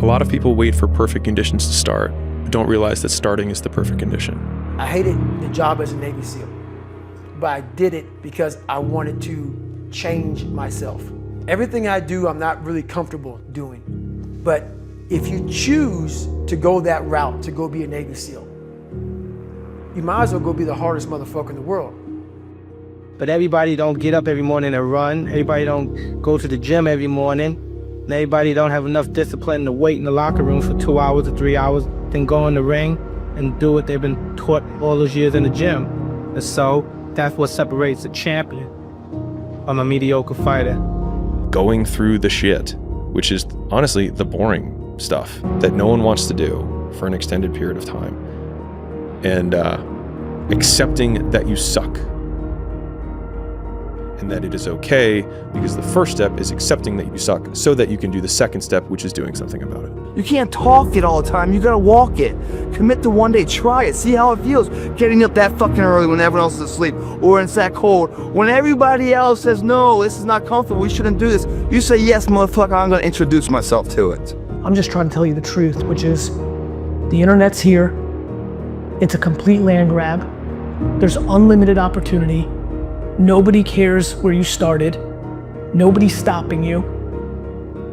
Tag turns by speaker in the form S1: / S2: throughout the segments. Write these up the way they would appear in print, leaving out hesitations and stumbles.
S1: A lot of people wait for perfect conditions to start, but don't realize that starting is the perfect condition.
S2: I hated the job as a Navy SEAL, but I did it because I wanted to change myself. Everything I do, I'm not really comfortable doing. But if you choose to go that route, to go be a Navy SEAL, you might as well go be the hardest motherfucker in the world.
S3: But everybody don't get up every morning and run. Everybody don't go to the gym every morning. And everybody don't have enough discipline to wait in the locker room for 2 hours or 3 hours, then go in the ring and do what they've been taught all those years in the gym. And so that's what separates a champion from a mediocre fighter.
S1: Going through the shit, which is honestly the boring stuff that no one wants to do for an extended period of time. And accepting that you suck. And that it is okay, because the first step is accepting that you suck so that you can do the second step, which is doing something about it.
S4: You can't talk it all the time, you gotta walk it. Commit to one day, try it, see how it feels. Getting up that fucking early when everyone else is asleep, or when it's that cold. When everybody else says, no, this is not comfortable, we shouldn't do this. You say, yes, motherfucker, I'm gonna introduce myself to it.
S5: I'm just trying to tell you the truth, which is the internet's here. It's a complete land grab. There's unlimited opportunity. Nobody cares where you started. Nobody's stopping you.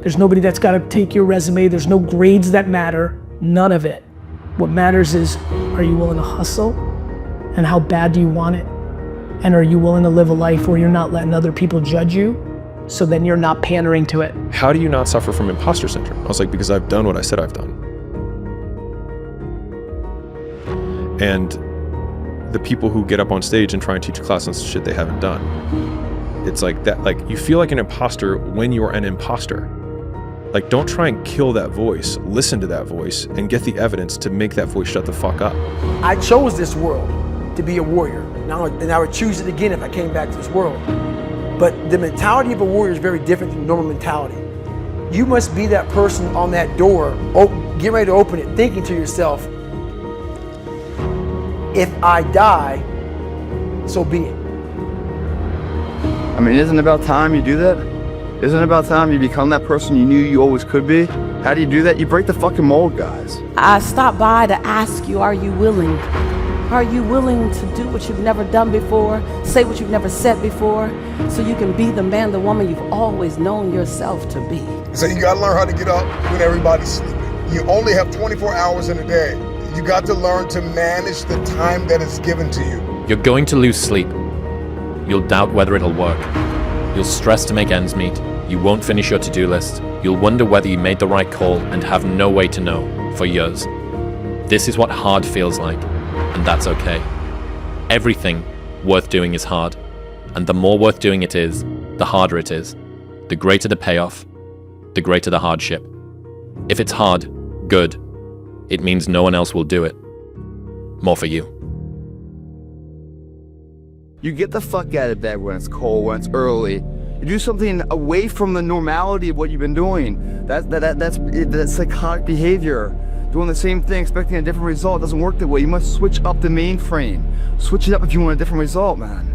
S5: There's nobody that's got to take your resume. There's no grades that matter. None of it. What matters is, are you willing to hustle? And how bad do you want it? And are you willing to live a life where you're not letting other people judge you? So then you're not pandering to it.
S1: How do you not suffer from imposter syndrome? I was like, because I've done what I said I've done. And the people who get up on stage and try and teach a class on shit they haven't done. It's like that, like you feel like an imposter when you're an imposter. Like don't try and kill that voice, listen to that voice and get the evidence to make that voice shut the fuck up.
S2: I chose this world to be a warrior. Now, and I would choose it again if I came back to this world. But the mentality of a warrior is very different than normal mentality. You must be that person on that door, get ready to open it, thinking to yourself, if I die, so be it.
S4: I mean, isn't it about time you do that? Isn't it about time you become that person you knew you always could be? How do you do that? You break the fucking mold, guys.
S6: I stopped by to ask you, are you willing? Are you willing to do what you've never done before, say what you've never said before, so you can be the man, the woman you've always known yourself to be?
S7: So you gotta learn how to get up when everybody's sleeping. You only have 24 hours in a day. You got to learn to manage the time that is given to you.
S8: You're going to lose sleep. You'll doubt whether it'll work. You'll stress to make ends meet. You won't finish your to-do list. You'll wonder whether you made the right call and have no way to know for years. This is what hard feels like, and that's okay. Everything worth doing is hard, and the more worth doing it is, the harder it is. The greater the payoff, the greater the hardship. If it's hard, good. It means no one else will do it. More for you.
S4: You get the fuck out of bed when it's cold, when it's early. You do something away from the normality of what you've been doing. That's psychotic behavior. Doing the same thing, expecting a different result doesn't work that way. You must switch up the mainframe. Switch it up if you want a different result, man.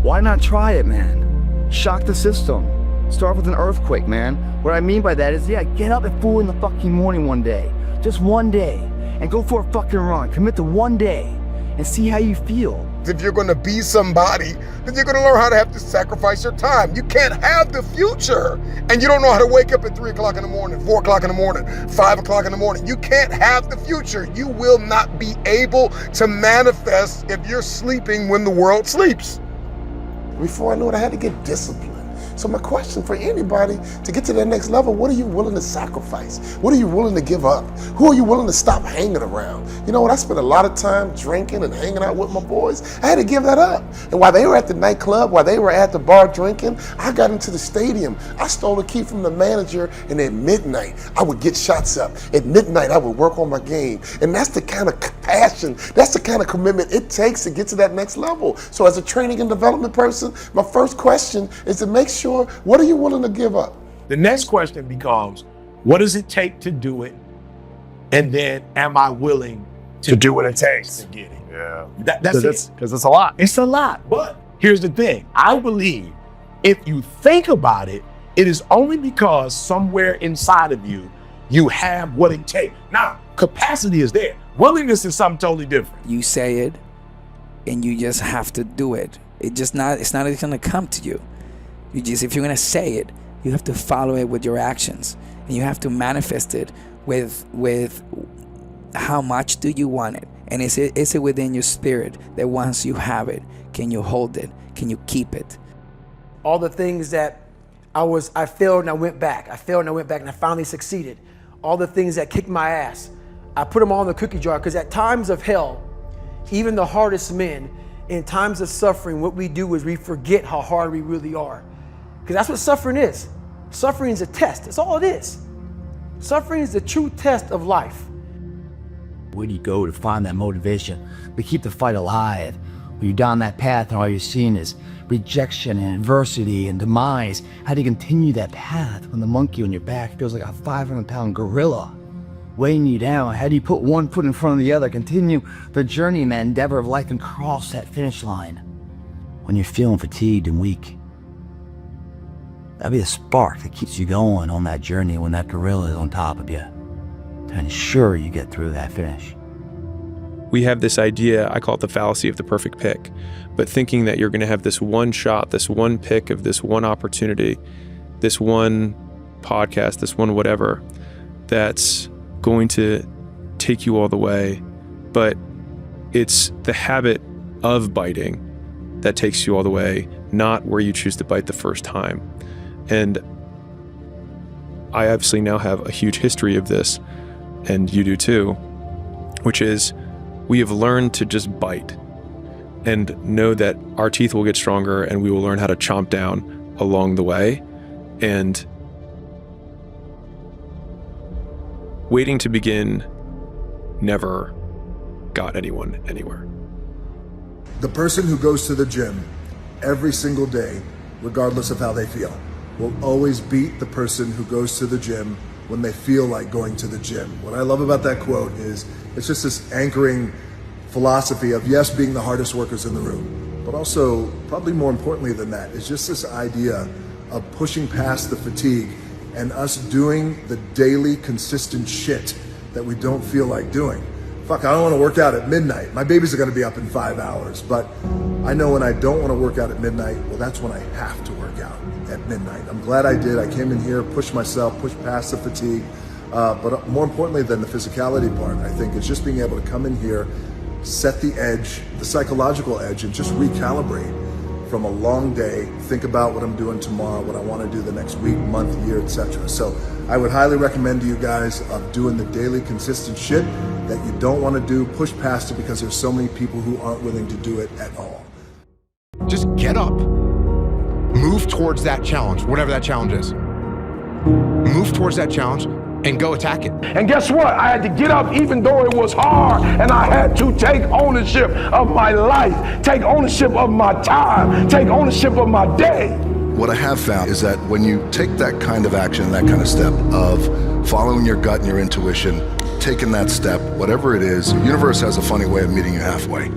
S4: Why not try it, man? Shock the system. Start with an earthquake, man. What I mean by that is, yeah, get up at 4 in the fucking morning one day. Just one day, and go for a fucking run. Commit to one day, and see how you feel.
S7: If you're gonna be somebody, then you're gonna learn how to have to sacrifice your time. You can't have the future, and you don't know how to wake up at 3 o'clock in the morning, 4 o'clock in the morning, 5 o'clock in the morning. You can't have the future. You will not be able to manifest if you're sleeping when the world sleeps.
S9: Before I knew it, I had to get disciplined. So my question for anybody to get to that next level, what are you willing to sacrifice? What are you willing to give up? Who are you willing to stop hanging around? You know what, I spent a lot of time drinking and hanging out with my boys. I had to give that up. And while they were at the nightclub, while they were at the bar drinking, I got into the stadium. I stole a key from the manager, and at midnight, I would get shots up. At midnight, I would work on my game. And that's the kind of passion, that's the kind of commitment it takes to get to that next level. So as a training and development person, my first question is to make sure, what are you willing to give up?
S10: The next question becomes, what does it take to do it? And then, am I willing to do what it takes to get it?
S11: Yeah.
S10: That's it.
S11: Because it's a lot.
S10: It's a lot. But here's the thing. I believe if you think about it, it is only because somewhere inside of you, You have what it takes. Now, capacity is there. Willingness is something totally different.
S11: You say it, and you just have to do it. It's not gonna come to you. If you're gonna say it, you have to follow it with your actions, and you have to manifest it with how much do you want it, and is it within your spirit that once you have it, can you hold it? Can you keep it?
S2: All the things that I failed and I went back. I failed and I went back and I finally succeeded. All the things that kicked my ass, I put them all in the cookie jar, because at times of hell, even the hardest men, in times of suffering, what we do is we forget how hard we really are. Because that's what suffering is. Suffering is a test. That's all it is. Suffering is the true test of life.
S12: Where do you go to find that motivation to keep the fight alive? When you're down that path and all you're seeing is rejection and adversity and demise, how do you continue that path when the monkey on your back feels like a 500-pound gorilla weighing you down? How do you put one foot in front of the other, continue the journey and that endeavor of life and cross that finish line when you're feeling fatigued and weak? That'd be the spark that keeps you going on that journey when that gorilla is on top of you, to ensure you get through that finish.
S1: We have this idea, I call it the fallacy of the perfect pick, but thinking that you're going to have this one shot, this one pick of this one opportunity, this one podcast, this one whatever, that's going to take you all the way. But it's the habit of biting that takes you all the way, not where you choose to bite the first time. And I obviously now have a huge history of this, and you do too, which is we have learned to just bite and know that our teeth will get stronger and we will learn how to chomp down along the way. And waiting to begin never got anyone anywhere.
S7: The person who goes to the gym every single day, regardless of how they feel, will always beat the person who goes to the gym when they feel like going to the gym. What I love about that quote is it's just this anchoring philosophy of, yes, being the hardest workers in the room, but also, probably more importantly than that, is just this idea of pushing past the fatigue and us doing the daily consistent shit that we don't feel like doing. Fuck, I don't want to work out at midnight. My babies are going to be up in 5 hours, but I know when I don't want to work out at midnight, well, that's when I have to work out at midnight. I'm glad I did. I came in here, pushed myself, pushed past the fatigue, but more importantly than the physicality part, I think it's just being able to come in here, set the edge, the psychological edge, and just recalibrate from a long day, think about what I'm doing tomorrow, what I want to do the next week, month, year, etc. So I would highly recommend to you guys of doing the daily consistent shit that you don't want to do, push past it, because there's so many people who aren't willing to do it at all.
S9: Just get up, move towards that challenge, whatever that challenge is. Move towards that challenge and go attack it.
S10: And guess what? I had to get up even though it was hard, and I had to take ownership of my life, take ownership of my time, take ownership of my day.
S13: What I have found is that when you take that kind of action, that kind of step of following your gut and your intuition, taking that step, whatever it is, the universe has a funny way of meeting you halfway.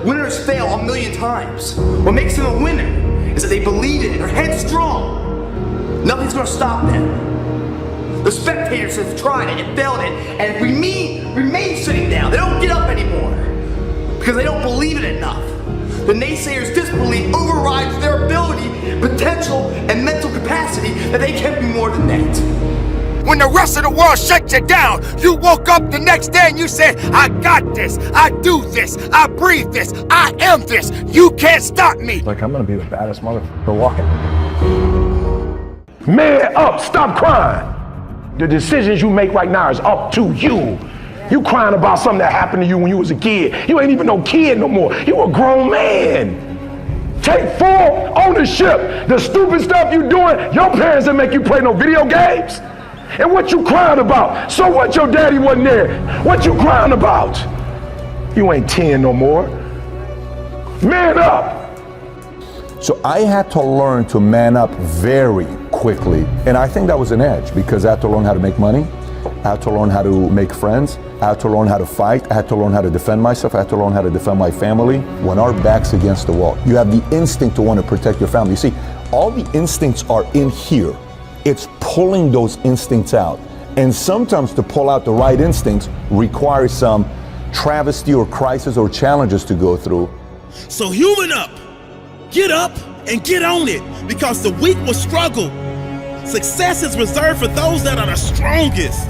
S14: Winners fail a million times. What makes them a winner is that they believe in it, they're headstrong. Nothing's gonna stop them. The spectators have tried it and failed it and remain sitting down. They don't get up anymore because they don't believe it enough. The naysayers' disbelief overrides their ability, potential, and mental capacity that they can be more than that.
S7: When the rest of the world shut you down, you woke up the next day and you said, I got this, I do this, I breathe this, I am this, you can't stop me.
S15: Like, I'm gonna be the baddest motherfucker walking.
S10: Man up, stop crying. The decisions you make right now is up to you. You crying about something that happened to you when you was a kid. You ain't even no kid no more. You a grown man. Take full ownership. The stupid stuff you doing, your parents didn't make you play no video games. And what you crying about? So what, your daddy wasn't there? What you crying about? You ain't 10 no more. Man up.
S15: So I had to learn to man up very quickly. And I think that was an edge, because I had to learn how to make money. I had to learn how to make friends. I had to learn how to fight. I had to learn how to defend myself. I had to learn how to defend my family. When our back's against the wall, you have the instinct to want to protect your family. You see, all the instincts are in here. It's pulling those instincts out. And sometimes to pull out the right instincts requires some travesty or crisis or challenges to go through.
S16: So human up, get up and get on it, because the weak will struggle. Success is reserved for those that are the strongest.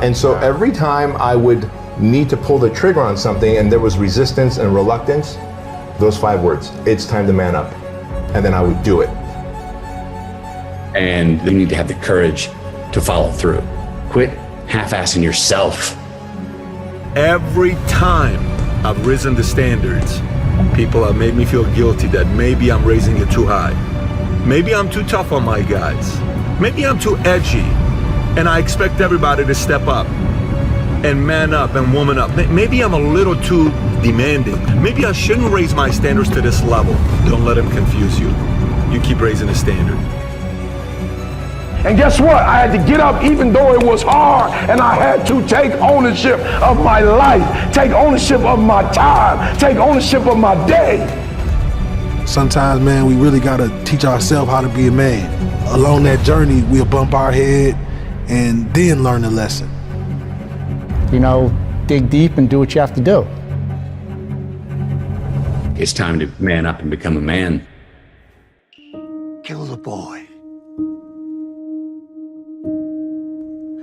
S17: And so every time I would need to pull the trigger on something and there was resistance and reluctance, those 5 words, it's time to man up. And then I would do it.
S18: And you need to have the courage to follow through. Quit half-assing yourself.
S15: Every time I've risen the standards, people have made me feel guilty that maybe I'm raising it too high. Maybe I'm too tough on my guys. Maybe I'm too edgy. And I expect everybody to step up and man up and woman up. Maybe I'm a little too demanding. Maybe I shouldn't raise my standards to this level. Don't let them confuse you. You keep raising the standard.
S10: And guess what? I had to get up even though it was hard, and I had to take ownership of my life, take ownership of my time, take ownership of my day.
S19: Sometimes, man, we really gotta teach ourselves how to be a man. Along that journey, we'll bump our head and then learn the lesson.
S20: You know, dig deep and do what you have to do.
S18: It's time to man up and become a man.
S21: Kill the boy.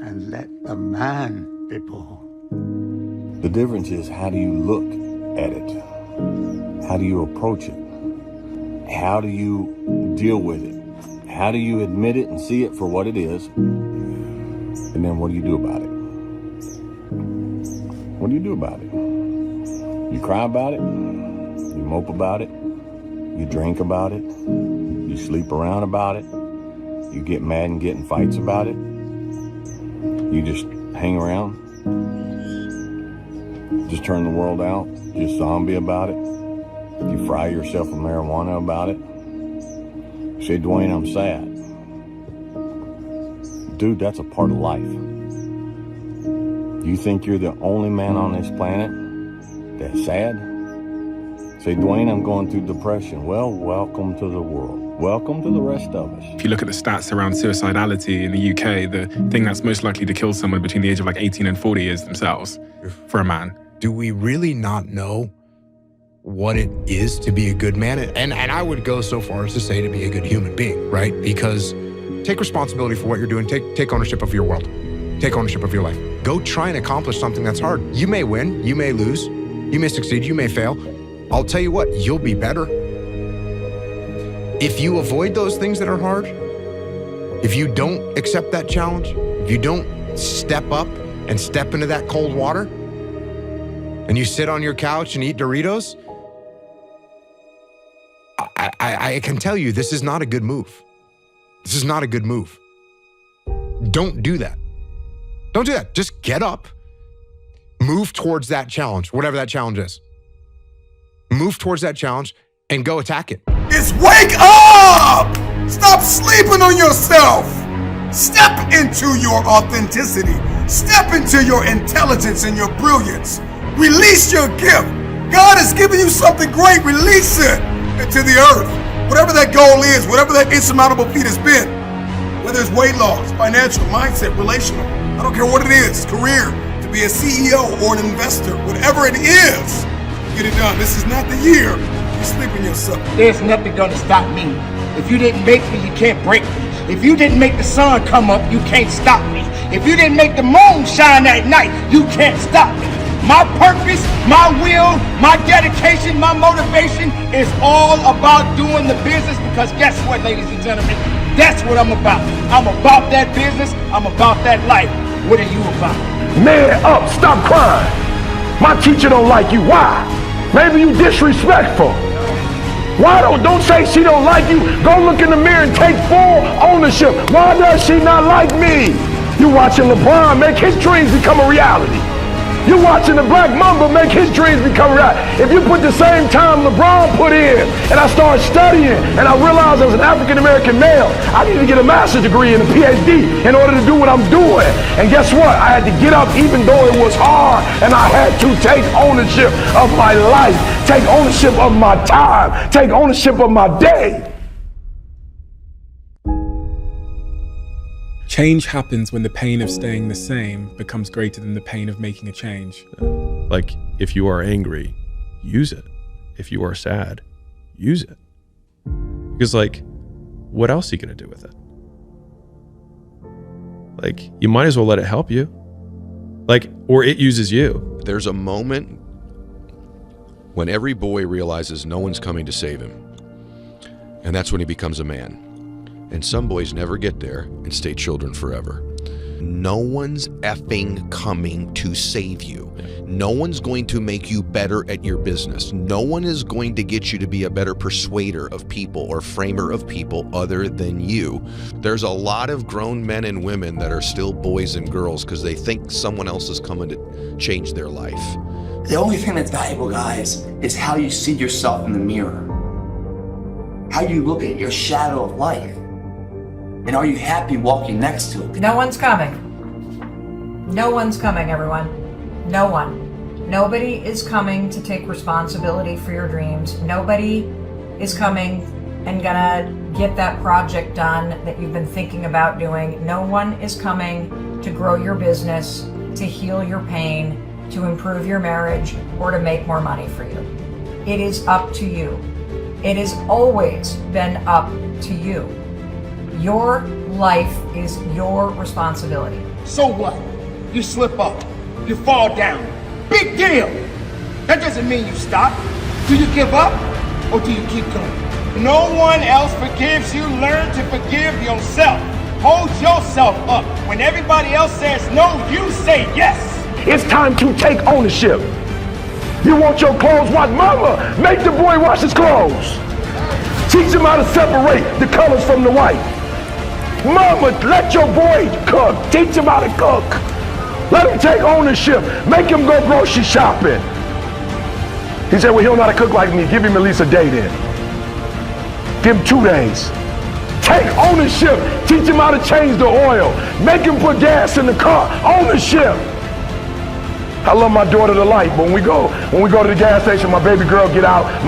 S21: And let the man be born.
S22: The difference is, how do you look at it? How do you approach it? How do you deal with it? How do you admit it and see it for what it is? And then what do you do about it? What do you do about it? You cry about it? You mope about it? You drink about it? You sleep around about it? You get mad and get in fights about it? You just hang around? Just turn the world out? Just zombie about it? You fry yourself with marijuana about it? Say, Dwayne, I'm sad. Dude, that's a part of life. You think you're the only man on this planet that's sad? Say, Dwayne, I'm going through depression. Well, welcome to the world. Welcome to the rest of us.
S23: If you look at the stats around suicidality in the UK, the thing that's most likely to kill someone between the age of like 18 and 40 is themselves, for a man.
S24: Do we really not know what it is to be a good man? And I would go so far as to say to be a good human being, right? Because take responsibility for what you're doing. Take ownership of your world. Take ownership of your life. Go try and accomplish something that's hard. You may win, you may lose, you may succeed, you may fail. I'll tell you what, you'll be better. If you avoid those things that are hard, if you don't accept that challenge, if you don't step up and step into that cold water, and you sit on your couch and eat Doritos, I can tell you this is not a good move. This is not a good move. Don't do that. Don't do that. Just get up, move towards that challenge, whatever that challenge is. Move towards that challenge and go attack it.
S7: It's wake up! Stop sleeping on yourself. Step into your authenticity. Step into your intelligence and your brilliance. Release your gift. God has given you something great. Release it into the earth. Whatever that goal is, whatever that insurmountable feat has been, whether it's weight loss, financial, mindset, relational, I don't care what it is, career, to be a CEO or an investor, whatever it is, get it done. This is not the year you sleep in yourself.
S25: There's nothing gonna stop me. If you didn't make me, you can't break me. If you didn't make the sun come up, you can't stop me. If you didn't make the moon shine at night, you can't stop me. My purpose, my will, my dedication, my motivation is all about doing the business, because guess what, ladies and gentlemen? That's what I'm about. I'm about that business. I'm about that life. What are you about?
S10: Man up, stop crying. My teacher don't like you. Why? Maybe you disrespectful. Why don't say she don't like you? Go look in the mirror and take full ownership. Why does she not like me? You watching LeBron make his dreams become a reality. You watching the Black Mamba make his dreams become reality. If you put the same time LeBron put in, and I started studying, and I realized as an African-American male, I need to get a master's degree and a PhD in order to do what I'm doing. And guess what? I had to get up even though it was hard, and I had to take ownership of my life, take ownership of my time, take ownership of my day.
S23: Change happens when the pain of staying the same becomes greater than the pain of making a change.
S1: Like, if you are angry, use it. If you are sad, use it. Because, like, what else are you going to do with it? Like, you might as well let it help you. Like, or it uses you.
S3: There's a moment when every boy realizes no one's coming to save him. And that's when he becomes a man. And some boys never get there and stay children forever. No one's effing coming to save you. No one's going to make you better at your business. No one is going to get you to be a better persuader of people or framer of people other than you. There's a lot of grown men and women that are still boys and girls because they think someone else is coming to change their life.
S14: The only thing that's valuable, guys, is how you see yourself in the mirror. How you look at your shadow of life. And are you happy walking next to it?
S4: No one's coming. No one's coming, everyone. No one. Nobody is coming to take responsibility for your dreams. Nobody is coming and gonna get that project done that you've been thinking about doing. No one is coming to grow your business, to heal your pain, to improve your marriage, or to make more money for you. It is up to you. It has always been up to you. Your life is your responsibility.
S25: So what? You slip up, you fall down. Big deal. That doesn't mean you stop. Do you give up or do you keep going? No one else forgives you. Learn to forgive yourself. Hold yourself up. When everybody else says no, you say yes.
S10: It's time to take ownership. You want your clothes washed? Mama, make the boy wash his clothes. Teach him how to separate the colors from the white. Mama, let your boy cook. Teach him how to cook. Let him take ownership. Make him go grocery shopping. He said, well, he don't know how to cook like me. Give him at least a day then. Give him 2 days. Take ownership. Teach him how to change the oil. Make him put gas in the car. Ownership. I love my daughter to life. When we go to the gas station, my baby girl get out and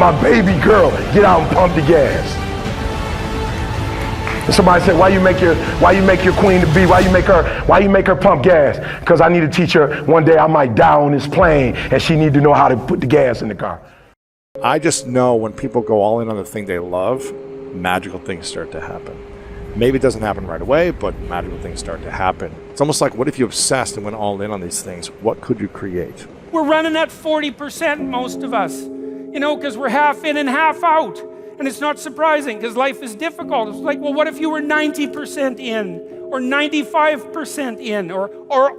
S10: pump the gas. And somebody said, why you make your queen to be? Why you make her pump gas? Because I need to teach her one day I might die on this plane and she need to know how to put the gas in the car.
S5: I just know when people go all in on the thing they love, magical things start to happen. Maybe it doesn't happen right away, but magical things start to happen. It's almost like, what if you obsessed and went all in on these things? What could you create?
S6: We're running at 40%, most of us, because we're half in and half out. And it's not surprising because life is difficult. It's like, well, what if you were 90% in or 95% in or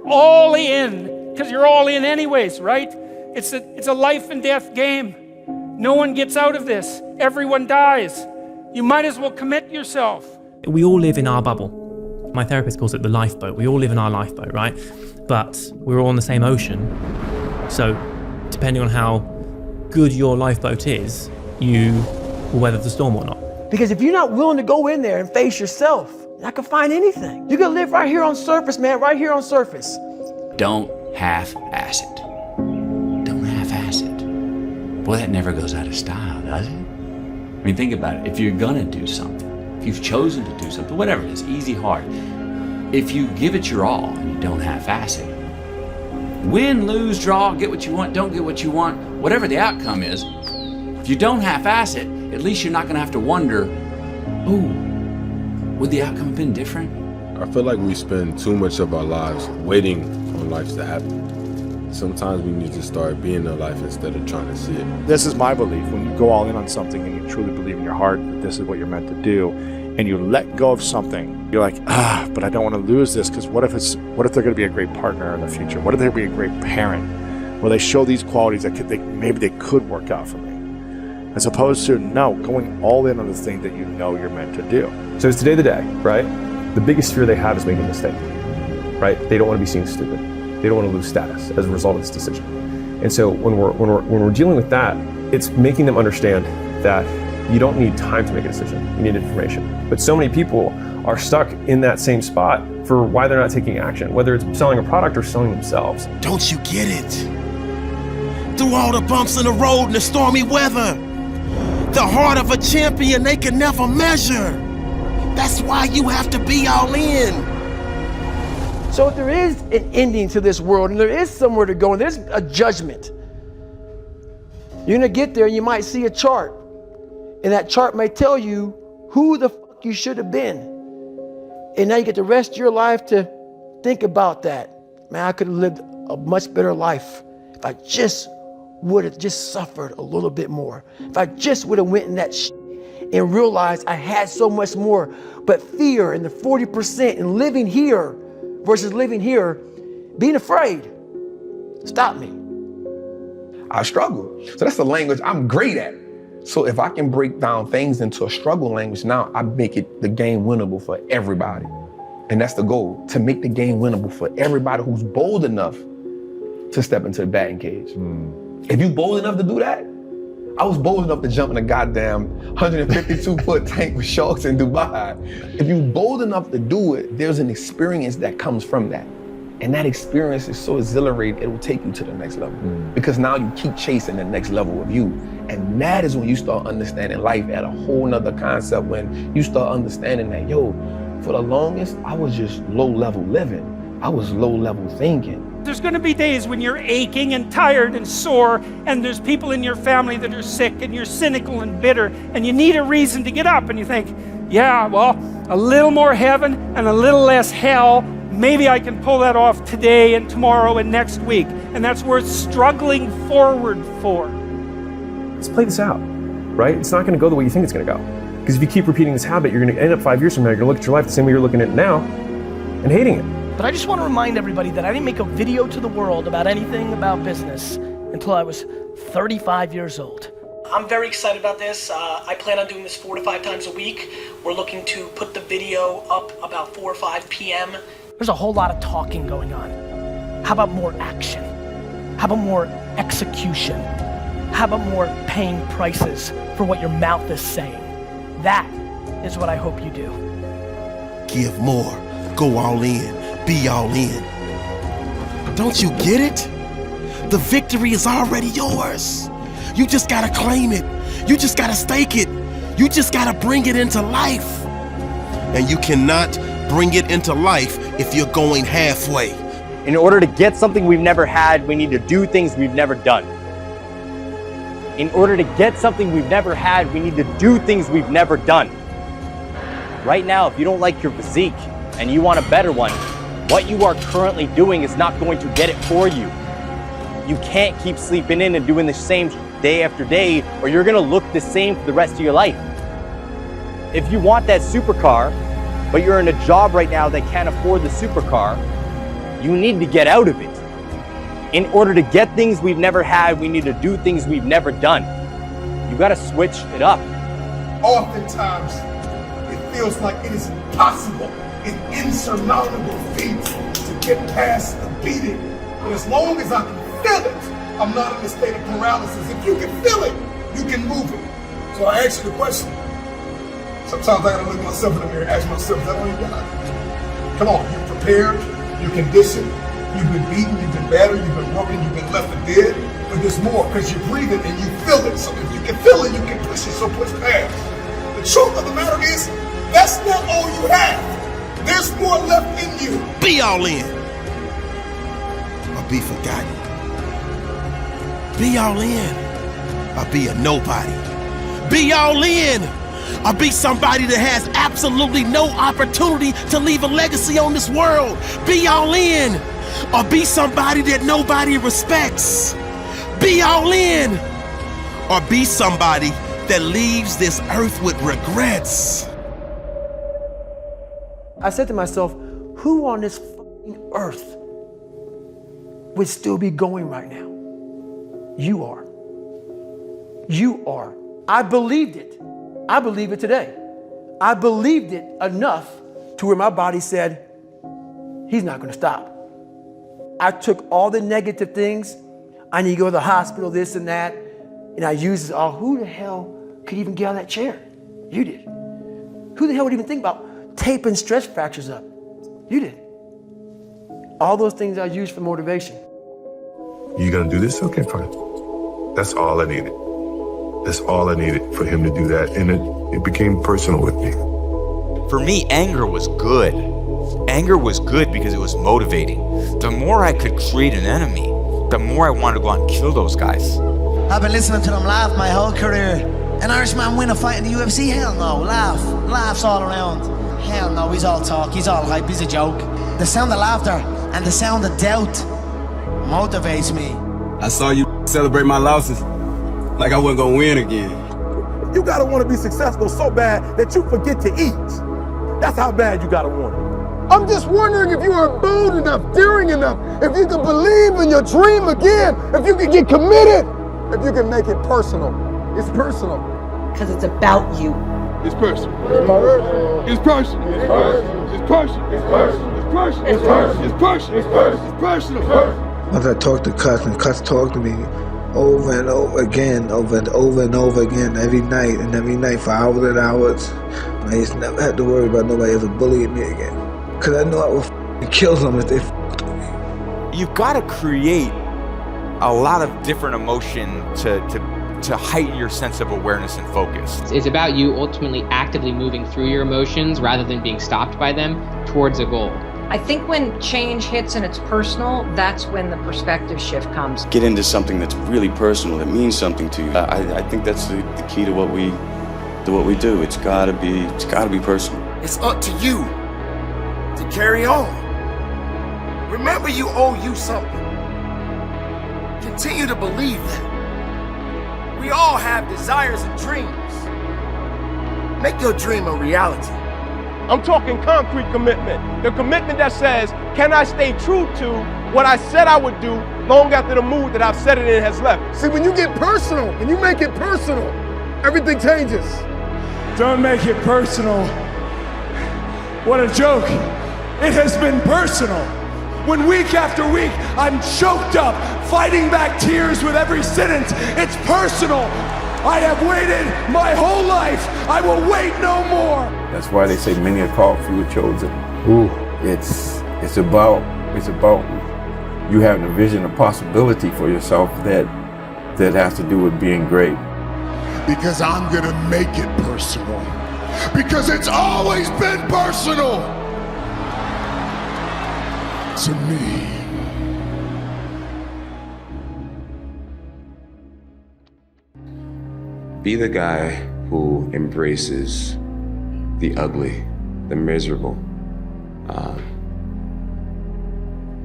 S6: all in? Because you're all in anyways, right? It's a life and death game. No one gets out of this. Everyone dies. You might as well commit yourself.
S8: We all live in our bubble. My therapist calls it the lifeboat. We all live in our lifeboat, right? But we're all in the same ocean. So depending on how good your lifeboat is, you will weather the storm or not.
S2: Because if you're not willing to go in there and face yourself, you're not gonna find anything. You can live right here on surface, man, right here on surface.
S18: Don't half-ass it. Don't half-ass it. Boy, that never goes out of style, does it? I mean, think about it. If you're gonna do something, if you've chosen to do something, whatever it is, easy, hard, if you give it your all and you don't half-ass it, win, lose, draw, get what you want, don't get what you want, whatever the outcome is, if you don't half-ass it, at least you're not gonna have to wonder, would the outcome have been different?
S26: I feel like we spend too much of our lives waiting on life to happen. Sometimes we need to start being the life instead of trying to see it.
S5: This is my belief. When you go all in on something and you truly believe in your heart that this is what you're meant to do, and you let go of something, you're like, but I don't want to lose this, because what if they're going to be a great partner in the future? What if they're going to be a great parent? Well, they show these qualities that maybe they could work out for me. As opposed to, no, going all in on the thing that you know you're meant to do.
S1: So it's today the day, right? The biggest fear they have is making a mistake, right? They don't want to be seen as stupid. They don't want to lose status as a result of this decision. And so when we're dealing with that, it's making them understand that you don't need time to make a decision. You need information. But so many people are stuck in that same spot for why they're not taking action, whether it's selling a product or selling themselves.
S16: Don't you get it? Through all the bumps in the road and the stormy weather, the heart of a champion they can never measure. That's why you have to be all in.
S2: So if there is an ending to this world and there is somewhere to go and there's a judgment, you're gonna get there and you might see a chart. And that chart may tell you who the fuck you should have been. And now you get the rest of your life to think about that. Man, I could have lived a much better life if I just would have just suffered a little bit more. If I just would have went in that shit and realized I had so much more. But fear and the 40% and living here versus living here, being afraid, stop me.
S9: I struggle. So that's the language I'm great at. So if I can break down things into a struggle language, now I make it the game winnable for everybody. And that's the goal, to make the game winnable for everybody who's bold enough to step into the batting cage. If you bold enough to do that, I was bold enough to jump in a goddamn 152-foot tank with sharks in Dubai. If you bold enough to do it, there's an experience that comes from that. And that experience is so exhilarating, it will take you to the next level. Because now you keep chasing the next level of you. And that is when you start understanding life at a whole nother concept, when you start understanding that, yo, for the longest, I was just low-level living. I was low-level thinking.
S6: There's going to be days when you're aching and tired and sore, and there's people in your family that are sick, and you're cynical and bitter, and you need a reason to get up, and you think, yeah, well, a little more heaven and a little less hell, maybe I can pull that off today and tomorrow and next week. And that's worth struggling forward for.
S11: Let's play this out, right? It's not going to go the way you think it's going to go. Because if you keep repeating this habit, you're going to end up 5 years from now, you're going to look at your life the same way you're looking at it now and hating it.
S12: But I just want to remind everybody that I didn't make a video to the world about anything about business until I was 35 years old. I'm very excited about this. I plan on doing this 4 to 5 times a week. We're looking to put the video up about 4 or 5 p.m. There's a whole lot of talking going on. How about more action? How about more execution? How about more paying prices for what your mouth is saying? That is what I hope you do.
S13: Give more. Go all in. Be all in. Don't you get it? The victory is already yours. You just gotta claim it. You just gotta stake it. You just gotta bring it into life. And you cannot bring it into life if you're going halfway.
S15: In order to get something we've never had, we need to do things we've never done. In order to get something we've never had, we need to do things we've never done. Right now, if you don't like your physique and you want a better one, what you are currently doing is not going to get it for you. You can't keep sleeping in and doing the same day after day, or you're gonna look the same for the rest of your life. If you want that supercar, but you're in a job right now that can't afford the supercar, you need to get out of it. In order to get things we've never had, we need to do things we've never done. You gotta switch it up.
S7: Oftentimes, it feels like it is impossible, an insurmountable feat to get past the beating. But as long as I can feel it, I'm not in a state of paralysis. If you can feel it, you can move it. So I ask you the question. Sometimes I gotta look at myself in the mirror and ask myself, is that all you got? Come on, you're prepared, you're conditioned, you've been beaten, you've been battered, you've been broken, you've been left for dead. But there's more, because you're breathing and you feel it. So if you can feel it, you can push it, so push past. The truth of the matter is, that's not all you have. There's more left in you.
S13: Be all in. Or be forgotten. Be all in. Or be a nobody. Be all in. Or be somebody that has absolutely no opportunity to leave a legacy on this world. Be all in. Or be somebody that nobody respects. Be all in. Or be somebody that leaves this earth with regrets.
S2: I said to myself, who on this fucking earth would still be going right now? You are. You are. I believed it. I believe it today. I believed it enough to where my body said, he's not gonna stop. I took all the negative things. I need to go to the hospital, this and that. And I used it all. Who the hell could even get out of that chair? You did. Who the hell would even think about taping stretch fractures up? You did. All those things I used for motivation.
S17: You gonna do this? Okay, fine. That's all I needed. That's all I needed for him to do that. And it became personal with me.
S27: For me, anger was good.
S19: Anger was good because it was motivating. The more I could create an enemy, the more I wanted to go out and kill those guys.
S20: I've been listening to them laugh my whole career. An Irishman win a fight in the UFC? Hell no, laughs all around. Hell no, he's all talk, he's all hype, he's a joke. The sound of laughter and the sound of doubt motivates me.
S21: I saw you celebrate my losses like I wasn't gonna win again.
S25: You gotta want to be successful so bad that you forget to eat. That's how bad you gotta want it.
S7: I'm just wondering if you are bold enough, daring enough, if you can believe in your dream again, if you can get committed, if you can make it personal. It's personal.
S22: Because it's about you.
S7: It's personal. It's personal. It's personal. It's personal. It's personal. It's personal. It's personal. It's personal. It's personal. It's personal.
S23: Once I talked to Cuss, and Cuss talked to me over and over again, over and over again, every night for hours and hours. I used to never have to worry about nobody ever bullying me again. Because I know I would kill them if they f***ed with me.
S19: You've got to create a lot of different emotion to heighten your sense of awareness and focus.
S24: It's about you ultimately actively moving through your emotions rather than being stopped by them towards a goal.
S4: I think when change hits and it's personal, that's when the perspective shift comes.
S27: Get into something that's really personal, that means something to you. I think that's the key to what we do. It's gotta be personal.
S13: It's up to you to carry on. Remember, you owe you something. Continue to believe that. We all have desires and dreams. Make your dream a reality.
S25: I'm talking concrete commitment. The commitment that says, can I stay true to what I said I would do long after the mood that I've set it in has left?
S7: See, when you get personal, when you make it personal, everything changes.
S25: Don't make it personal. What a joke. It has been personal. When week after week, I'm choked up, fighting back tears with every sentence. It's personal. I have waited my whole life. I will wait no more.
S21: That's why they say many are called, few are chosen. Ooh. It's about you having a vision, a possibility for yourself that has to do with being great.
S7: Because I'm gonna make it personal. Because it's always been personal to me.
S27: Be the guy who embraces the ugly, the miserable.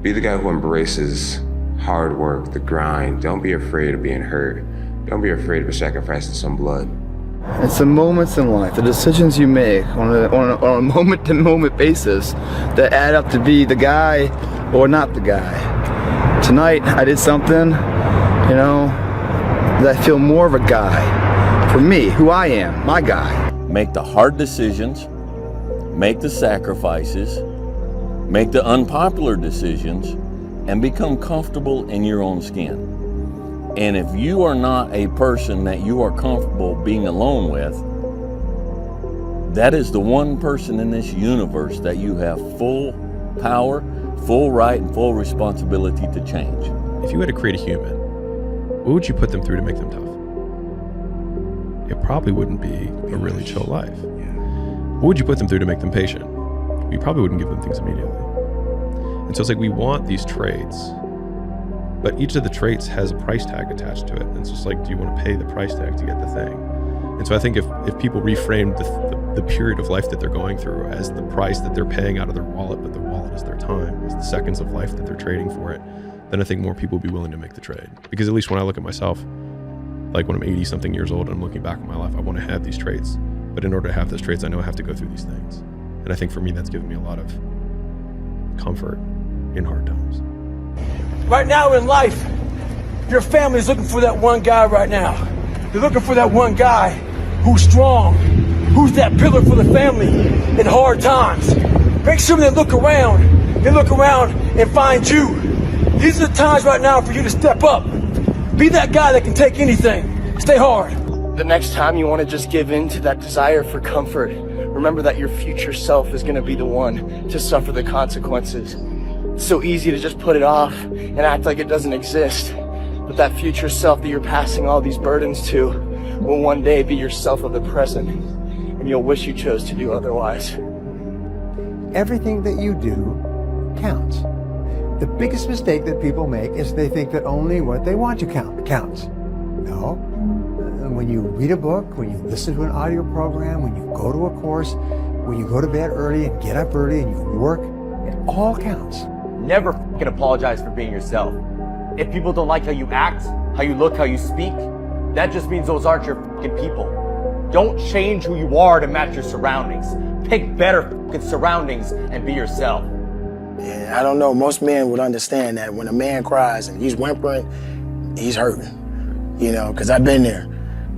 S27: Be the guy who embraces hard work, the grind. Don't be afraid of being hurt. Don't be afraid of sacrificing some blood.
S28: It's the moments in life, the decisions you make on a moment-to-moment basis that add up to be the guy or not the guy. Tonight, I did something, that I feel more of a guy. For me, who I am, my guy.
S29: Make the hard decisions, make the sacrifices, make the unpopular decisions, and become comfortable in your own skin. And if you are not a person that you are comfortable being alone with, that is the one person in this universe that you have full power, full right, and full responsibility to change.
S1: If you had to create a human, what would you put them through to make them tough? It probably wouldn't be a really chill life. What would you put them through to make them patient? You probably wouldn't give them things immediately. And so it's like we want these traits, but each of the traits has a price tag attached to it. And it's just like, do you want to pay the price tag to get the thing? And so I think if people reframe the period of life that they're going through as the price that they're paying out of their wallet, but the wallet is their time, is the seconds of life that they're trading for it, then I think more people will be willing to make the trade. Because at least when I look at myself, like when I'm 80 something years old and I'm looking back on my life, I want to have these traits. But in order to have those traits, I know I have to go through these things. And I think for me, that's given me a lot of comfort in hard times.
S25: Right now in life, your family's looking for that one guy right now. They're looking for that one guy who's strong, who's that pillar for the family in hard times. Make sure they look around and find you. These are the times right now for you to step up. Be that guy that can take anything. Stay hard.
S28: The next time you want to just give in to that desire for comfort, remember that your future self is going to be the one to suffer the consequences. It's so easy to just put it off and act like it doesn't exist. But that future self that you're passing all these burdens to will one day be yourself of the present, and you'll wish you chose to do otherwise.
S3: everything that you do counts. The biggest mistake that people make is they think that only what they want to count counts. No. When you read a book, when you listen to an audio program, when you go to a course, when you go to bed early and get up early and you work, it all counts.
S15: Never fucking apologize for being yourself. If people don't like how you act, how you look, how you speak, that just means those aren't your fucking people. Don't change who you are to match your surroundings. Pick better fucking surroundings and be yourself.
S28: Yeah, I don't know. Most men would understand that when a man cries and he's whimpering, he's hurting. You know, because I've been there.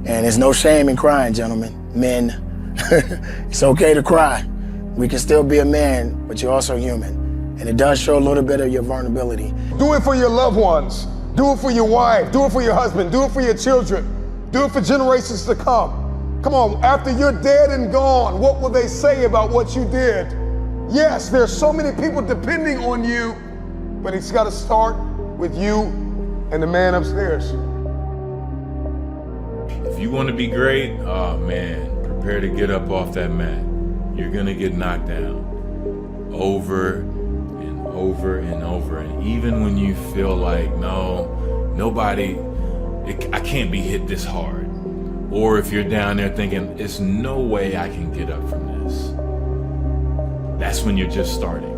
S28: And there's no shame in crying, gentlemen. Men, it's okay to cry. We can still be a man, but you're also human. And it does show a little bit of your vulnerability.
S7: Do it for your loved ones. Do it for your wife. Do it for your husband. Do it for your children. Do it for generations to come. Come on, after you're dead and gone, what will they say about what you did? Yes, there's so many people depending on you, but it's got to start with you and the man upstairs.
S5: If you want to be great, oh man, prepare to get up off that mat. You're gonna get knocked down over and over and over. And even when you feel like, I can't be hit this hard. Or if you're down there thinking, there's no way I can get up from this. That's when you're just starting.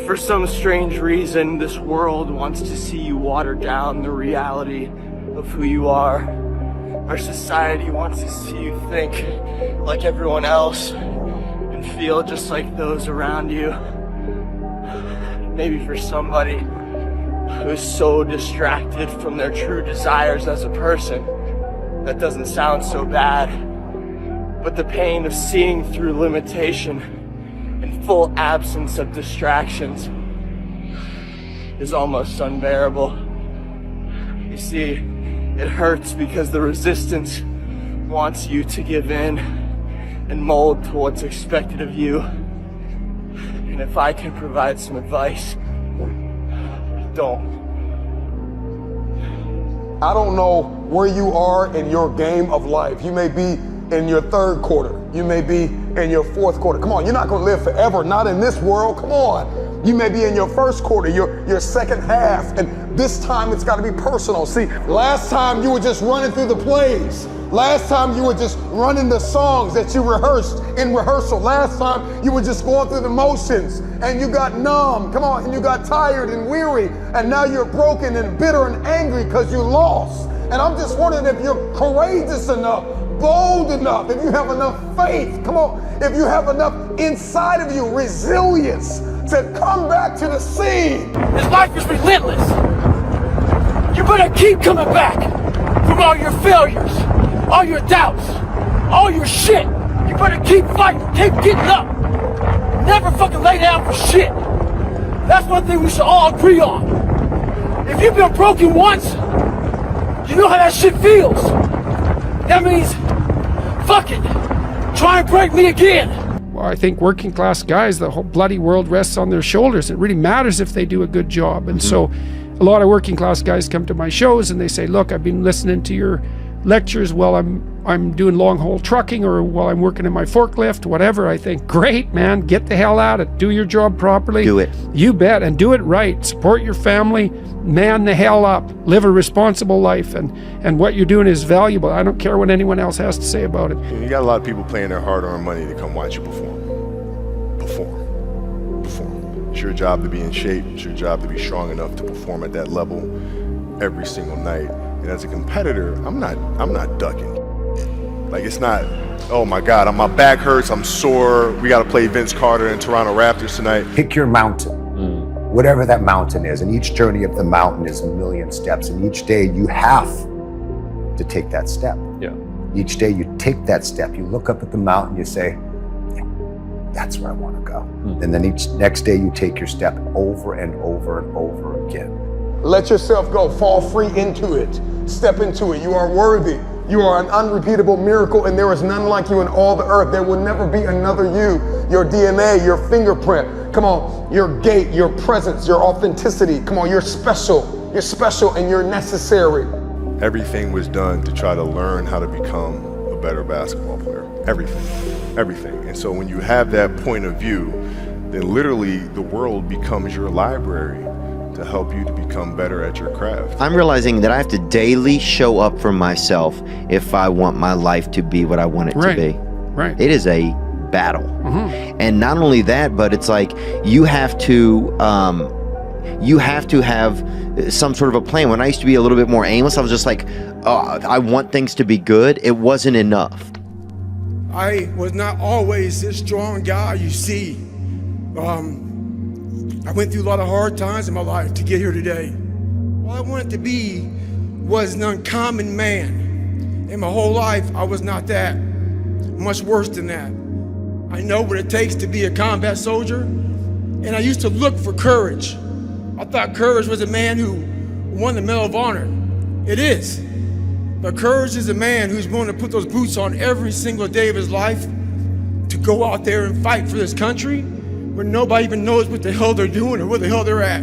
S12: For some strange reason, this world wants to see you water down the reality of who you are. Our society wants to see you think like everyone else and feel just like those around you. Maybe for somebody who's so distracted from their true desires as a person, that doesn't sound so bad. But the pain of seeing through limitation and full absence of distractions is almost unbearable. You see, it hurts because the resistance wants you to give in and mold to what's expected of you. And if I can provide some advice, don't.
S7: I don't know where you are in your game of life. You may be in your third quarter. You may be in your fourth quarter. Come on, you're not gonna live forever, not in this world, come on. You may be in your first quarter, your second half, and this time it's gotta be personal. See, last time you were just running through the plays. Last time you were just running the songs that you rehearsed in rehearsal. Last time you were just going through the motions and you got numb, come on, and you got tired and weary, and now you're broken and bitter and angry because you lost. And I'm just wondering if you're courageous enough, bold enough, if you have enough faith, come on, if you have enough inside of you, resilience to come back to the scene.
S12: This life is relentless. You better keep coming back from all your failures, all your doubts, all your shit. You better keep fighting, keep getting up. Never fucking lay down for shit. That's one thing we should all agree on. If you've been broken once, you know how that shit feels. That means, fuck it, try and break me again.
S6: Well, I think working class guys, the whole bloody world rests on their shoulders. It really matters if they do a good job. And so a lot of working class guys come to my shows and they say, look, I've been listening to your lectures while I'm doing long haul trucking or while I'm working in my forklift, whatever. I think, great, man, get the hell at it. Do your job properly.
S8: Do it.
S6: You bet, and do it right. Support your family, man the hell up, live a responsible life, and what you're doing is valuable. I don't care what anyone else has to say about it.
S9: You got a lot of people paying their hard-earned money to come watch you perform. It's your job to be in shape. It's your job to be strong enough to perform at that level every single night. And as a competitor, I'm not ducking. Like, it's not, oh my God, my back hurts, I'm sore, we gotta play Vince Carter and Toronto Raptors tonight.
S10: Pick your mountain, whatever that mountain is, and each journey of the mountain is a million steps, and each day you have to take that step.
S11: Yeah.
S10: Each day you take that step, you look up at the mountain, you say, yeah, that's where I wanna go. And then each next day you take your step over and over and over again.
S7: Let yourself go, fall free into it, step into it. You are worthy. You are an unrepeatable miracle, and there is none like you in all the earth. There will never be another you. Your DNA, your fingerprint, come on, your gait, your presence, your authenticity. Come on, you're special and you're necessary.
S9: Everything was done to try to learn how to become a better basketball player. Everything. everything. And so when you have that point of view, then literally the world becomes your library to help you to become better at your craft.
S2: I'm realizing that I have to daily show up for myself if I want my life to be what I want it to be.
S8: Right.
S2: It is a battle. And not only that, but it's like you have to have some sort of a plan. When I used to be a little bit more aimless, I was just like, oh, I want things to be good. It wasn't enough.
S14: I was not always this strong guy you see. I went through a lot of hard times in my life to get here today. All I wanted to be was an uncommon man. In my whole life, I was not that. Much worse than that. I know what it takes to be a combat soldier, and I used to look for courage. I thought courage was a man who won the Medal of Honor. It is. But courage is a man who's willing to put those boots on every single day of his life to go out there and fight for this country when nobody even knows what the hell they're doing or where the hell they're at.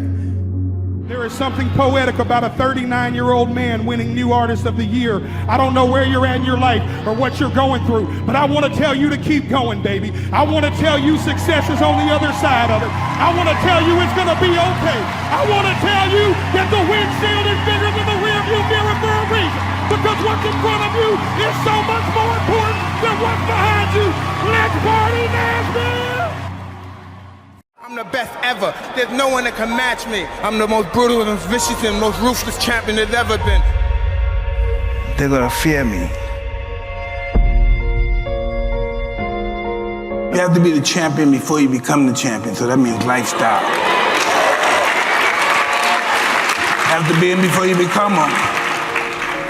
S6: There is something poetic about a 39-year-old man winning New Artist of the Year. I don't know where you're at in your life or what you're going through, but I want to tell you to keep going, baby. I want to tell you success is on the other side of it. I want to tell you it's going to be okay. I want to tell you that the windshield is bigger than the rearview mirror for a reason, because what's in front of you is so much more important than what's behind you. Let's party, Nashville!
S25: I'm the best ever. There's no one that can match me. I'm the most brutal and vicious and most ruthless champion there's ever been.
S23: They're gonna fear me.
S25: You have to be the champion before you become the champion, so that means lifestyle. You have to be him before you become him.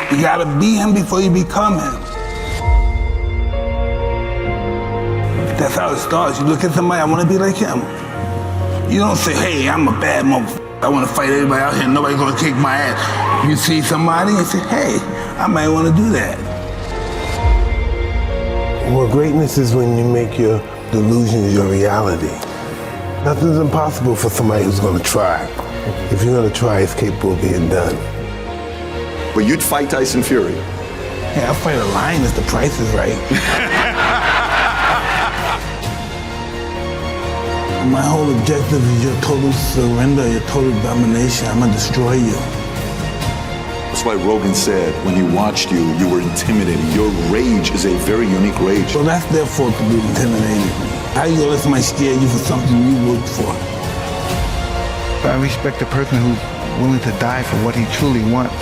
S25: You gotta be him before you become him. That's how it starts. You look at somebody, I wanna be like him. You don't say, hey, I'm a bad motherfucker. I want to fight everybody out here and nobody's going to kick my ass. You see somebody and say, hey, I might want to do that.
S16: Well, greatness is when you make your delusions your reality. Nothing's impossible for somebody who's going to try. If you're going to try, it's capable of being done.
S17: But you'd fight Tyson Fury.
S25: Yeah, I'll fight a lion if the price is right. My whole objective is your total surrender, your total domination. I'm gonna destroy you.
S17: That's why Rogan said when he watched you, you were intimidating. Your rage is a very unique rage.
S25: Well, that's their fault to be intimidating. How you gonna let somebody scare you for something you worked for?
S23: I respect a person who's willing to die for what he truly wants.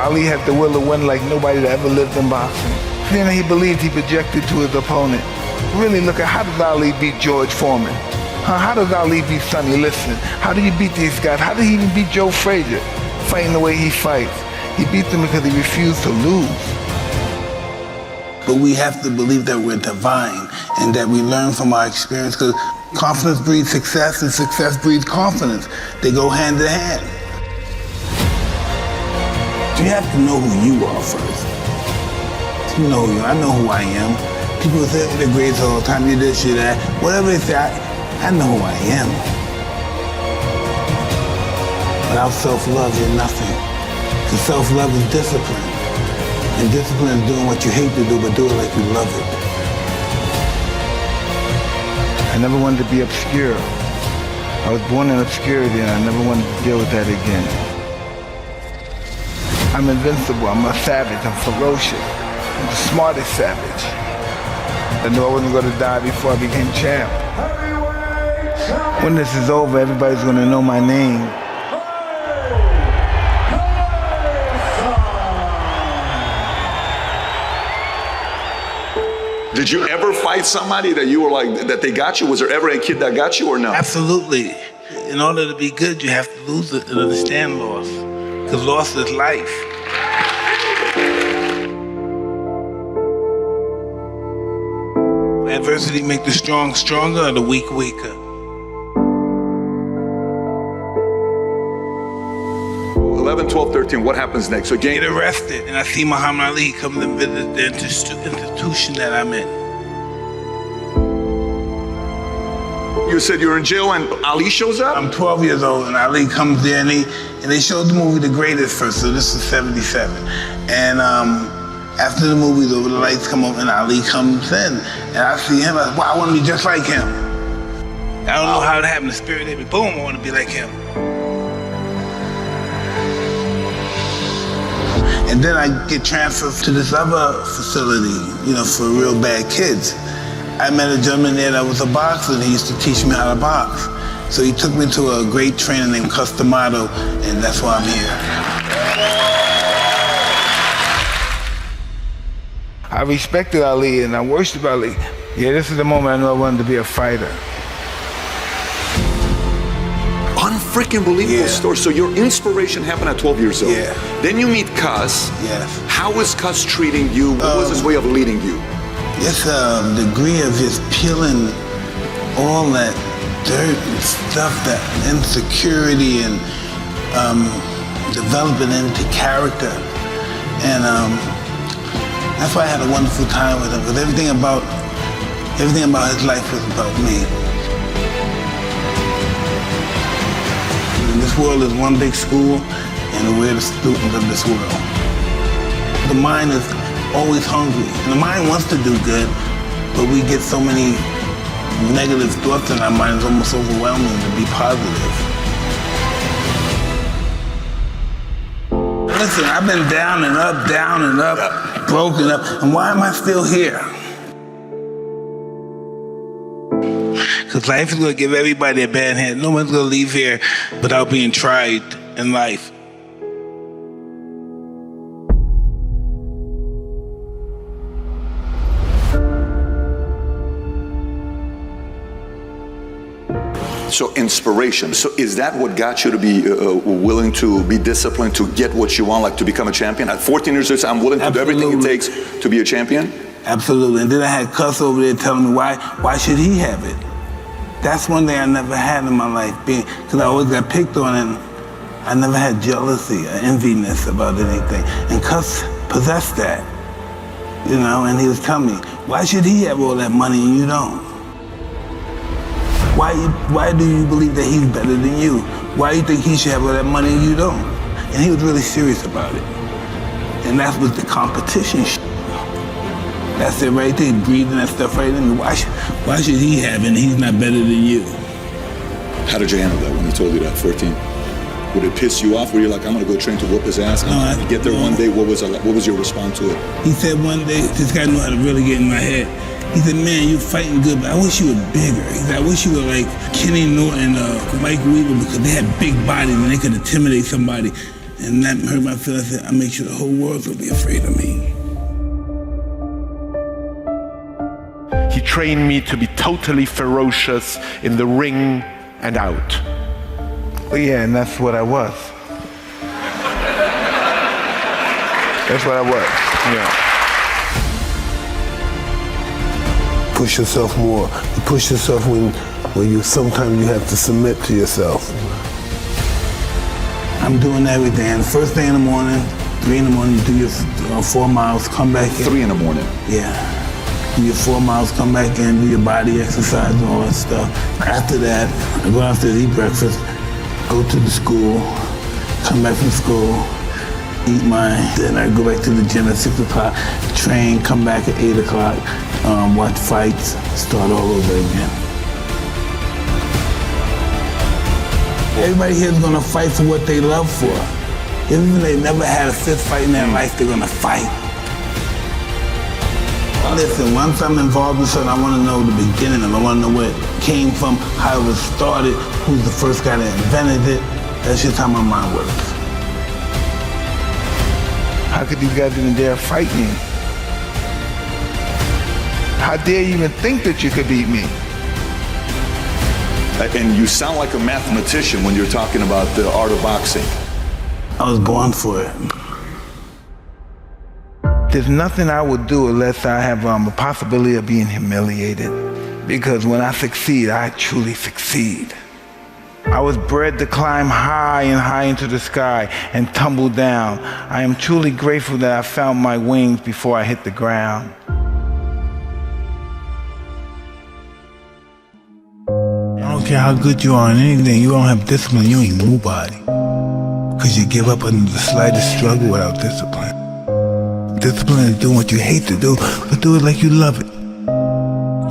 S23: Ali had the will to win like nobody that ever lived in boxing. Then he believed he projected to his opponent. Really look at how does Ali beat George Foreman? How does Ali beat Sonny Liston? How do you beat these guys? How did he even beat Joe Frazier? Fighting the way he fights. He beat them because he refused to lose.
S25: But we have to believe that we're divine and that we learn from our experience, because confidence breeds success and success breeds confidence. They go hand in hand. You have to know who you are first. You know who you are. I know who I am. People say they're great all the time, you this, you that. Whatever they say, I know who I am. Without self-love, you're nothing. Because self-love is discipline. And discipline is doing what you hate to do, but do it like you love it.
S23: I never wanted to be obscure. I was born in obscurity and I never wanted to deal with that again. I'm invincible, I'm a savage, I'm ferocious. I'm the smartest savage. I knew I wasn't going to die before I became champ. When this is over, everybody's going to know my name.
S17: Did you ever fight somebody that you were like, that they got you? Was there ever a kid that got you or no?
S25: Absolutely. In order to be good, you have to lose it and understand loss. Because loss is life. Adversity make the strong stronger or the weak weaker.
S17: 11, 12, 13, what happens next? So
S25: Get arrested, and I see Muhammad Ali come to visit the institution that I'm in.
S17: You said you were in jail and Ali shows up?
S25: I'm 12 years old and Ali comes there and they showed the movie The Greatest first, so this is 77. And
S23: After the movie's over, the lights come on and Ali comes in. And I see him, I wow, I want to be just like him. I don't know how it happened, the spirit hit me, boom, I want to be like him. And then I get transferred to this other facility, for real bad kids. I met a gentleman there that was a boxer, and he used to teach me how to box. So he took me to a great trainer named Customato, and that's why I'm here. I respected Ali and I worshiped Ali. Yeah, this is the moment I knew I wanted to be a fighter.
S17: Unfreaking believable story. So your inspiration happened at 12 years old.
S23: Yeah.
S17: Then you meet Cus.
S23: Yes.
S17: How is Cus treating you? What was his way of leading you?
S23: It's a degree of just peeling all that dirt and stuff, that insecurity, and developing into character. And that's why I had a wonderful time with him, because everything about his life was about me. And this world is one big school, and we're the students of this world. The mind is always hungry, and the mind wants to do good, but we get so many negative thoughts in our mind, it's almost overwhelming to be positive. Listen, I've been down and up, broken up, and why am I still here? Because life is going to give everybody a bad hand. No one's going to leave here without being tried in life.
S17: So inspiration. So is that what got you to be willing to be disciplined to get what you want, like to become a champion? At 14 years old, I'm willing to do everything it takes to be a champion?
S23: Absolutely. And then I had Cus over there telling me why should he have it? That's one thing I never had in my life, because I always got picked on, and I never had jealousy or enviness about anything. And Cus possessed that, and he was telling me, why should he have all that money and you don't? Why do you believe that he's better than you? Why do you think he should have all that money and you don't? And he was really serious about it. And that was the competition shit. That's it right there, breathing that stuff right in me. Why should he have it and he's not better than you?
S17: How did you handle that when he told you that, 14? Would it piss you off? Were you like, I'm gonna go train to whoop his ass? And get there one day, what was your response to it?
S23: He said one day, this guy knew how to really get in my head. He said, man, you're fighting good, but I wish you were bigger. He said, I wish you were like Kenny Norton, Mike Weaver, because they had big bodies and they could intimidate somebody. And that hurt my feelings. I said, I make sure the whole world's gonna be afraid of me.
S4: He trained me to be totally ferocious in the ring and out.
S23: Well, yeah, and that's what I was. That's what I was, yeah.
S16: Push yourself more. You push yourself when you sometimes you have to submit to yourself.
S23: I'm doing everything. And the first thing in the morning, 3 in the morning, you do your 4 miles, come back in.
S17: 3 in the morning?
S23: Yeah. Do your 4 miles, come back in, do your body exercise and all that stuff. After that, I go downstairs, eat breakfast, go to the school, come back from school, eat mine, then I go back to the gym at 6 o'clock, train, come back at 8 o'clock, watch fights, start all over again. Everybody here is gonna fight for what they love for. Even if they never had a fist fight in their life, they're gonna fight. Listen, once I'm involved in something, I wanna know the beginning of it. I wanna know where it came from, how it was started, who's the first guy that invented it. That's just how my mind works. How could these guys even dare fight me? How dare you even think that you could beat me?
S17: And you sound like a mathematician when you're talking about the art of boxing.
S23: I was born for it. There's nothing I would do unless I have a possibility of being humiliated. Because when I succeed, I truly succeed. I was bred to climb high and high into the sky and tumble down. I am truly grateful that I found my wings before I hit the ground. I don't care how good you are in anything, you don't have discipline, you ain't nobody. Because you give up under the slightest struggle without discipline.
S16: discipline to do what you hate to do, but do it like you love it.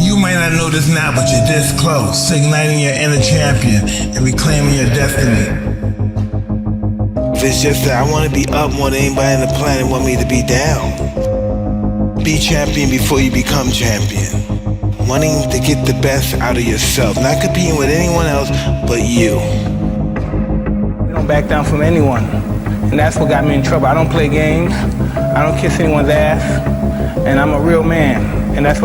S16: You might not know this now, but you're this close to igniting your inner champion and reclaiming your destiny. If it's just that I want to be up more than anybody on the planet want me to be down. Be champion before you become champion. Wanting to get the best out of yourself, not competing with anyone else but you.
S8: I don't back down from anyone, and that's what got me in trouble. I don't play games, I don't kiss anyone's ass, and I'm a real man. And that's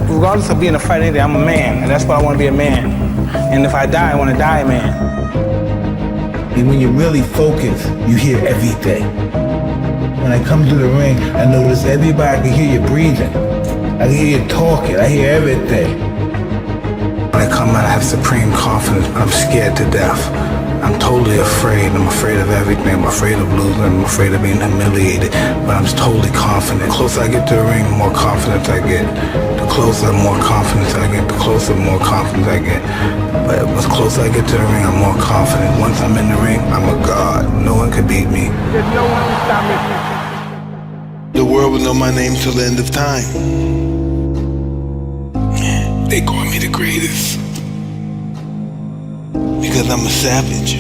S8: regardless of being a fight or anything, I'm a man, and that's why I want to be a man. And if I die, I want to die a man.
S16: And when you're really focused, you hear everything. When I come to the ring, I notice everybody. I can hear you breathing. I can hear you talking. I hear everything. When I come out, I have supreme confidence, but I'm scared to death. I'm totally afraid. I'm afraid of everything. I'm afraid of losing. I'm afraid of being humiliated. But I'm totally confident. The closer I get to the ring, the more confidence I get. The closer, the more confidence I get. The closer, the more confidence I get. But the closer I get to the ring, I'm more confident. Once I'm in the ring, I'm a god. No one can beat me.
S8: There's no one to stop me.
S16: The world will know my name till the end of time. They call me the greatest. Because I'm a savage.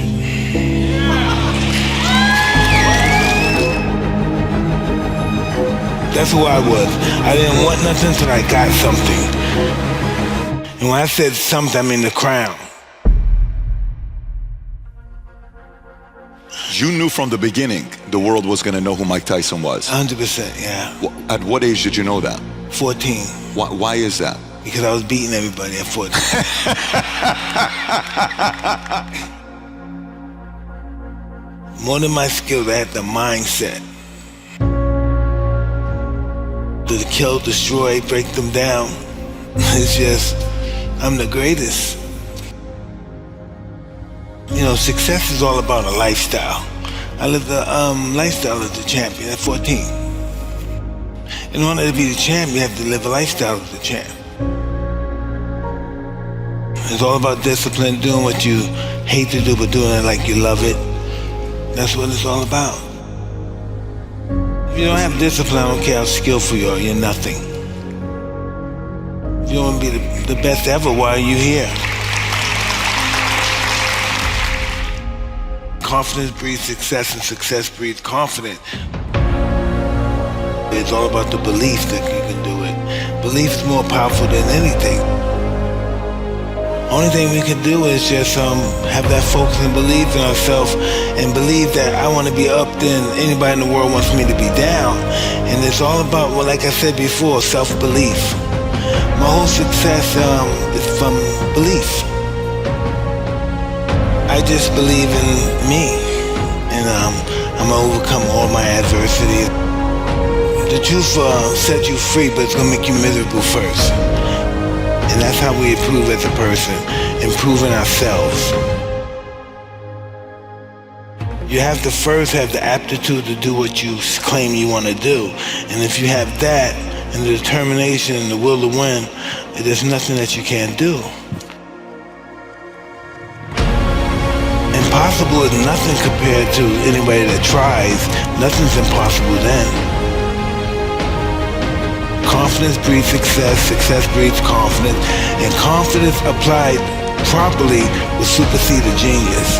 S16: That's who I was. I didn't want nothing until I got something. And when I said something, I mean the crown.
S17: You knew from the beginning the world was going to know who Mike Tyson was.
S16: 100%, yeah.
S17: At what age did you know that?
S16: 14.
S17: Why is that?
S16: Because I was beating everybody at 14. More than my skills, I had the mindset. To kill, destroy, break them down. It's just, I'm the greatest. You know, success is all about a lifestyle. I lived a lifestyle as a champion at 14. In order to be the champ, you have to live a lifestyle as a champ. It's all about discipline, doing what you hate to do, but doing it like you love it. That's what it's all about. If you don't have discipline, I don't care how skillful you are, you're nothing. If you don't want to be the best ever, why are you here? Confidence breeds success, and success breeds confidence. It's all about the belief that you can do it. Belief is more powerful than anything. Only thing we can do is just have that focus and believe in ourselves and believe that I want to be up, then anybody in the world wants me to be down. And it's all about, well, like I said before, self-belief. My whole success is from belief. I just believe in me, and I'm gonna overcome all my adversity. The truth will set you free, but it's gonna make you miserable first. And that's how we improve as a person, improving ourselves. You have to first have the aptitude to do what you claim you want to do. And if you have that, and the determination and the will to win, there's nothing that you can't do. Impossible is nothing compared to anybody that tries. Nothing's impossible then. Confidence breeds success, success breeds confidence, and confidence applied properly will supersede a genius.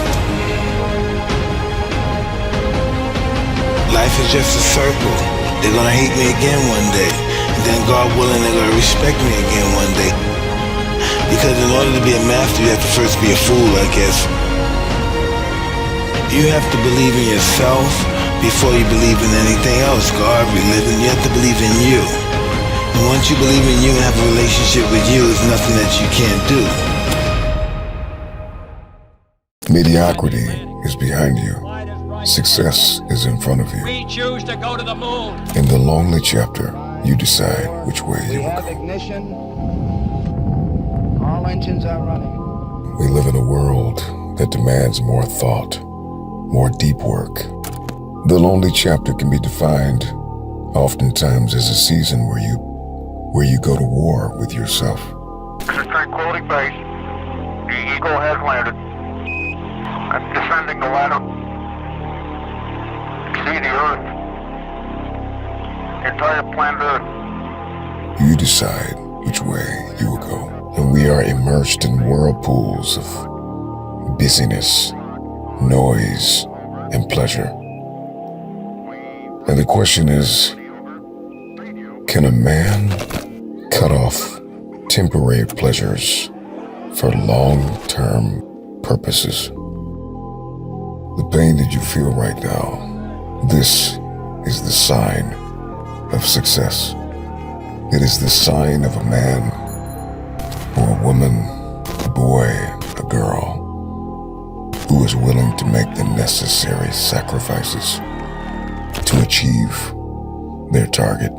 S16: Life is just a circle. They're gonna hate me again one day, and then God willing, they're gonna respect me again one day. Because in order to be a master, you have to first be a fool, I guess. You have to believe in yourself before you believe in anything else. God, religion, you have to believe in you. And once you believe in you and have a relationship with you, there's nothing that you can't do.
S13: Mediocrity is behind you. Success is in front of you.
S18: We choose to go to the moon.
S13: In the lonely chapter, you decide which way you will go.
S28: Ignition. All engines are running.
S13: We live in a world that demands more thought, more deep work. The lonely chapter can be defined oftentimes as a season where you go to war with yourself.
S19: Tranquility Base. The Eagle has landed. I'm descending the ladder. See the Earth. Entire planet Earth.
S13: You decide which way you will go. And we are immersed in whirlpools of busyness, noise, and pleasure. And the question is, can a man cut off temporary pleasures for long-term purposes? The pain that you feel right now, this is the sign of success. It is the sign of a man or a woman, a boy, a girl, who is willing to make the necessary sacrifices to achieve their target.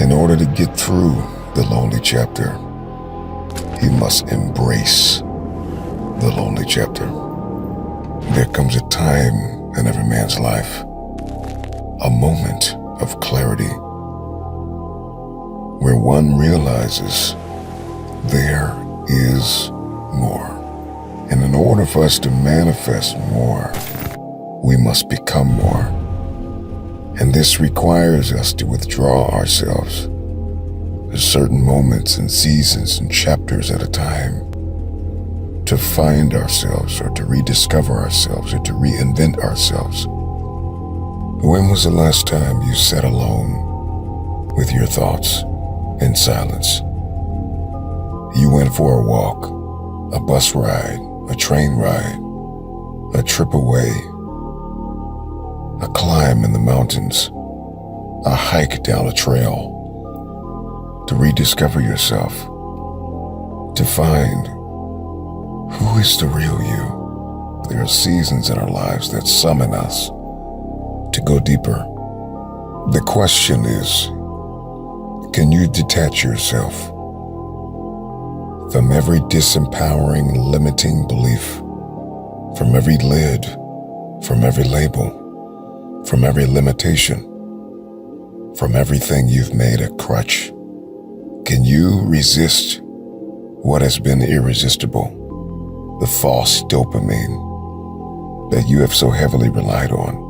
S13: In order to get through the lonely chapter, he must embrace the lonely chapter. There comes a time in every man's life, a moment of clarity, where one realizes there is more. And in order for us to manifest more, we must become more. And this requires us to withdraw ourselves to certain moments and seasons and chapters at a time to find ourselves or to rediscover ourselves or to reinvent ourselves. When was the last time you sat alone with your thoughts in silence? You went for a walk, a bus ride, a train ride, a trip away, a climb in the mountains, a hike down a trail, to rediscover yourself, to find who is the real you. There are seasons in our lives that summon us to go deeper. The question is, can you detach yourself from every disempowering, limiting belief, from every lid, from every label, from every limitation, from everything you've made a crutch? Can you resist what has been irresistible, the false dopamine that you have so heavily relied on?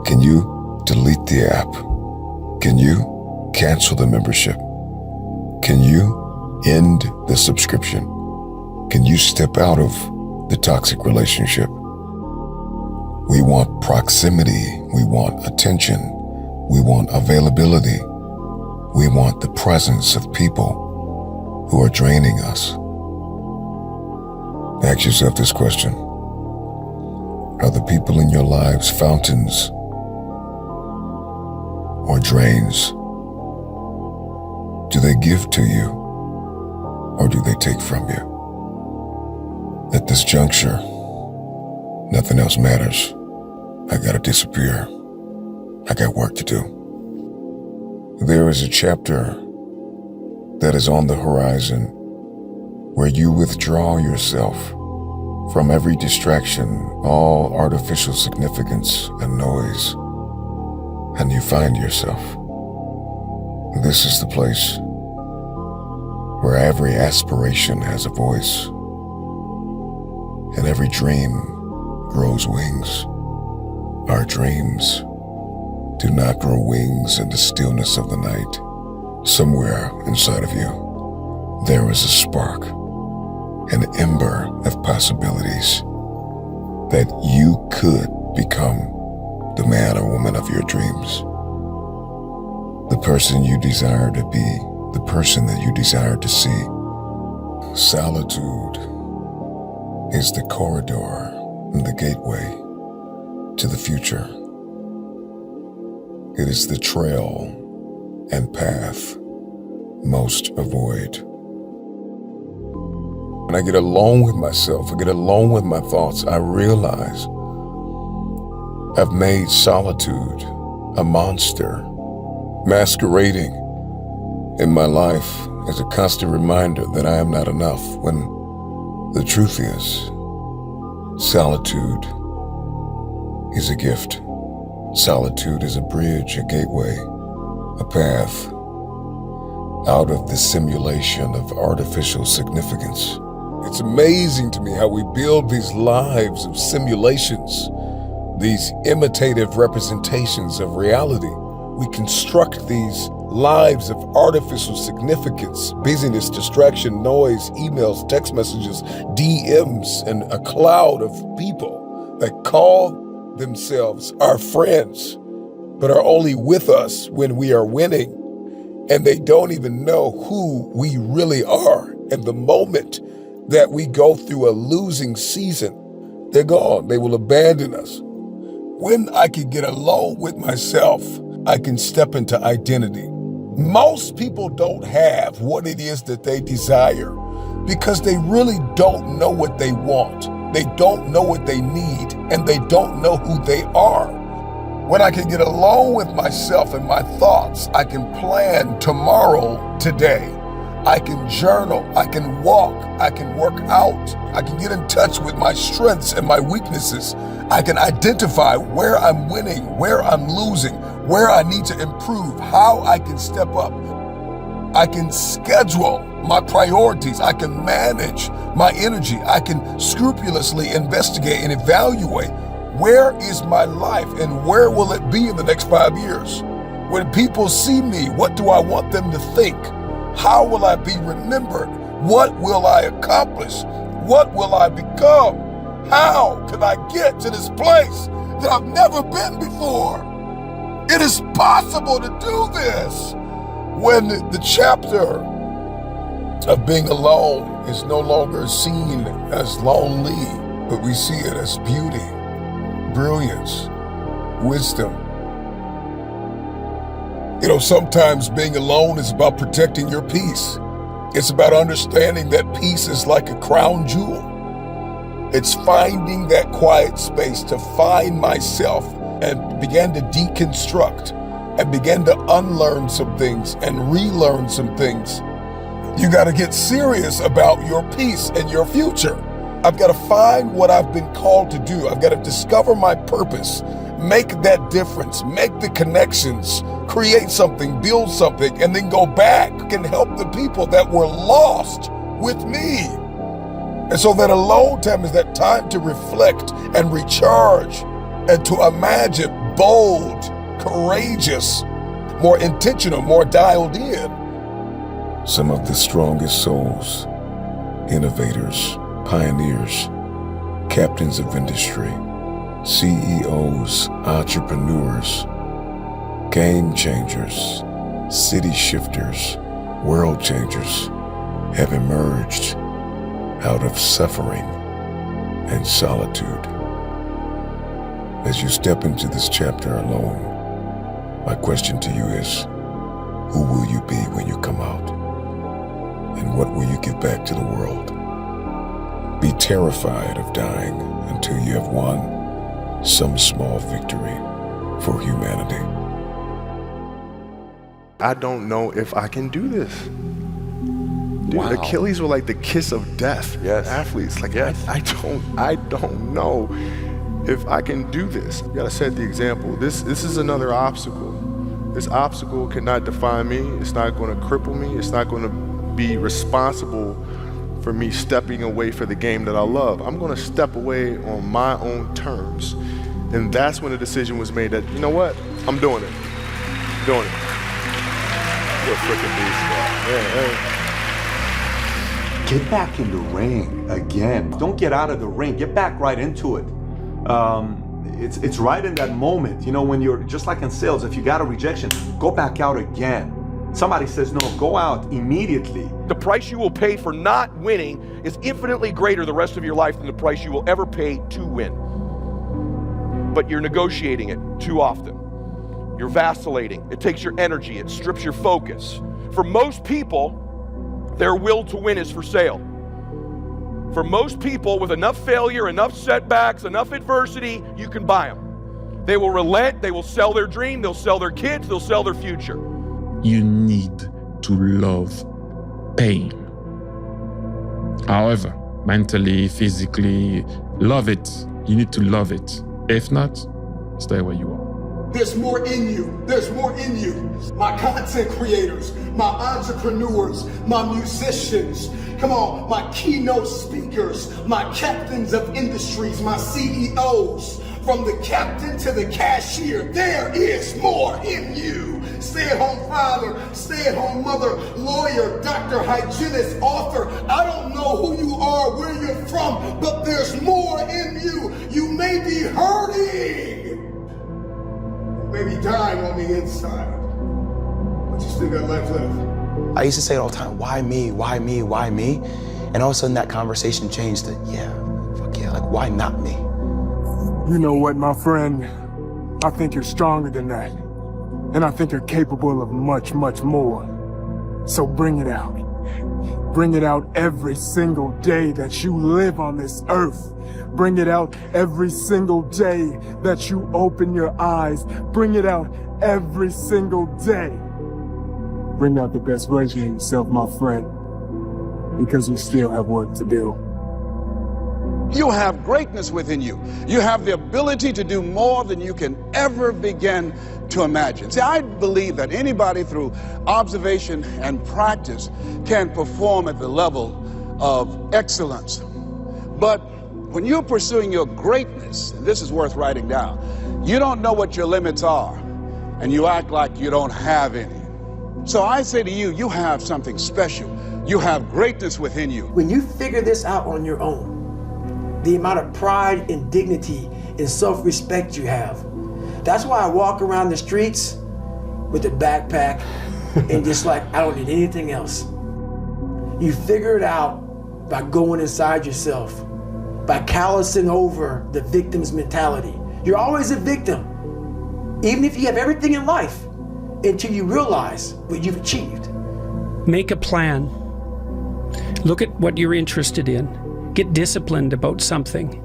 S13: Can you delete the app? Can you cancel the membership? Can you end the subscription? Can you step out of the toxic relationship? We want proximity. We want attention. We want availability. We want the presence of people who are draining us. Ask yourself this question. Are the people in your lives fountains or drains? Do they give to you or do they take from you? At this juncture, nothing else matters. I gotta disappear. I got work to do. There is a chapter that is on the horizon where you withdraw yourself from every distraction, all artificial significance and noise, and you find yourself. This is the place where every aspiration has a voice and every dream grows wings. Our dreams do not grow wings in the stillness of the night. Somewhere inside of you, there is a spark, an ember of possibilities that you could become the man or woman of your dreams. The person you desire to be, the person that you desire to see. Solitude is the corridor and the gateway to the future. It is the trail and path most avoid. When I get alone with myself, I get alone with my thoughts, I realize I've made solitude a monster masquerading in my life as a constant reminder that I am not enough, when the truth is, solitude is a gift. Solitude is a bridge, a gateway, a path out of the simulation of artificial significance. It's amazing to me how we build these lives of simulations these imitative representations of reality. We construct these lives of artificial significance, busyness, distraction, noise, emails, text messages, DMs, and a cloud of people that call themselves our friends, but are only with us when we are winning. And they don't even know who we really are. And the moment that we go through a losing season, they're gone. They will abandon us. When I can get alone with myself, I can step into identity. Most people don't have what it is that they desire because they really don't know what they want. They don't know what they need, and they don't know who they are. When I can get alone with myself and my thoughts, I can plan tomorrow today. I can journal, I can walk, I can work out, I can get in touch with my strengths and my weaknesses. I can identify where I'm winning, where I'm losing, where I need to improve, how I can step up. I can schedule my priorities, I can manage my energy, I can scrupulously investigate and evaluate where is my life and where will it be in the next 5 years. When people see me, what do I want them to think? How will I be remembered? What will I accomplish? What will I become? How can I get to this place that I've never been before? It is possible to do this when the chapter of being alone is no longer seen as lonely, but we see it as beauty, brilliance, wisdom. You know, sometimes being alone is about protecting your peace. It's about understanding that peace is like a crown jewel. It's finding that quiet space to find myself and begin to deconstruct and begin to unlearn some things and relearn some things. You got to get serious about your peace and your future. I've got to find what I've been called to do. I've got to discover my purpose, make that difference, make the connections, create something, build something, and then go back and help the people that were lost with me. And so that alone time is that time to reflect and recharge and to imagine bold, courageous, more intentional, more dialed in. Some of the strongest souls, innovators, pioneers, captains of industry, CEOs, entrepreneurs, game changers, city shifters, world changers have emerged out of suffering and solitude. As you step into this chapter alone, my question to you is, who will you be when you come out? And what will you give back to the world? Be terrified of dying until you have won some small victory for humanity.
S9: I don't know if I can do this. Dude,
S1: Wow.
S9: Achilles were like the kiss of death.
S1: Yes.
S9: Athletes, like
S1: Yes.
S9: I don't know if I can do this. You gotta set the example. This is another obstacle. This obstacle cannot define me. It's not gonna cripple me. It's not gonna be responsible for me stepping away for the game that I love. I'm gonna step away on my own terms. And that's when the decision was made that, you know what? I'm doing it. I'm doing it. You're a freaking beast, bro. Yeah.
S1: Get back in the ring again. Don't get out of the ring. Get back right into it. It's right in that moment. You know, when you're just like in sales, if you got a rejection, go back out again. Somebody says no, go out immediately.
S3: The price you will pay for not winning is infinitely greater the rest of your life than the price you will ever pay to win. But you're negotiating it too often. You're vacillating. It takes your energy. It strips your focus. For most people, their will to win is for sale. For most people, with enough failure, enough setbacks, enough adversity, you can buy them. They will relent. They will sell their dream. They'll sell their kids. They'll sell their future.
S20: You need to love pain. However, mentally, physically, love it. You need to love it. If not, stay where you are.
S7: There's more in you. There's more in you. My content creators, my entrepreneurs, my musicians, come on, my keynote speakers, my captains of industries, my CEOs, From the captain to the cashier, there is more in you. Stay-at-home father, stay-at-home mother, lawyer, doctor, hygienist, author. I don't know who you are, where you're from, but there's more in you. You may be hurting. You may be dying on the inside, but you still got life left.
S5: I used to say it all the time, why me, why me, why me? And all of a sudden that conversation changed to, fuck yeah, like why not me?
S14: You know what, my friend? I think you're stronger than that. And I think you're capable of much, much more. So bring it out. Bring it out every single day that you live on this earth. Bring it out every single day that you open your eyes. Bring it out every single day. Bring out the best version of yourself, my friend, because you still have work to do.
S12: You have greatness within you. You have the ability to do more than you can ever begin to imagine. See, I believe that anybody through observation and practice can perform at the level of excellence. But when you're pursuing your greatness, and this is worth writing down, you don't know what your limits are, and you act like you don't have any. So I say to you, you have something special. You have greatness within you.
S25: When you figure this out on your own, the amount of pride and dignity and self-respect you have. That's why I walk around the streets with a backpack and just like, I don't need anything else. You figure it out by going inside yourself, by callousing over the victim's mentality. You're always a victim, even if you have everything in life, until you realize what you've achieved.
S6: Make a plan. Look at what you're interested in. Get disciplined about something.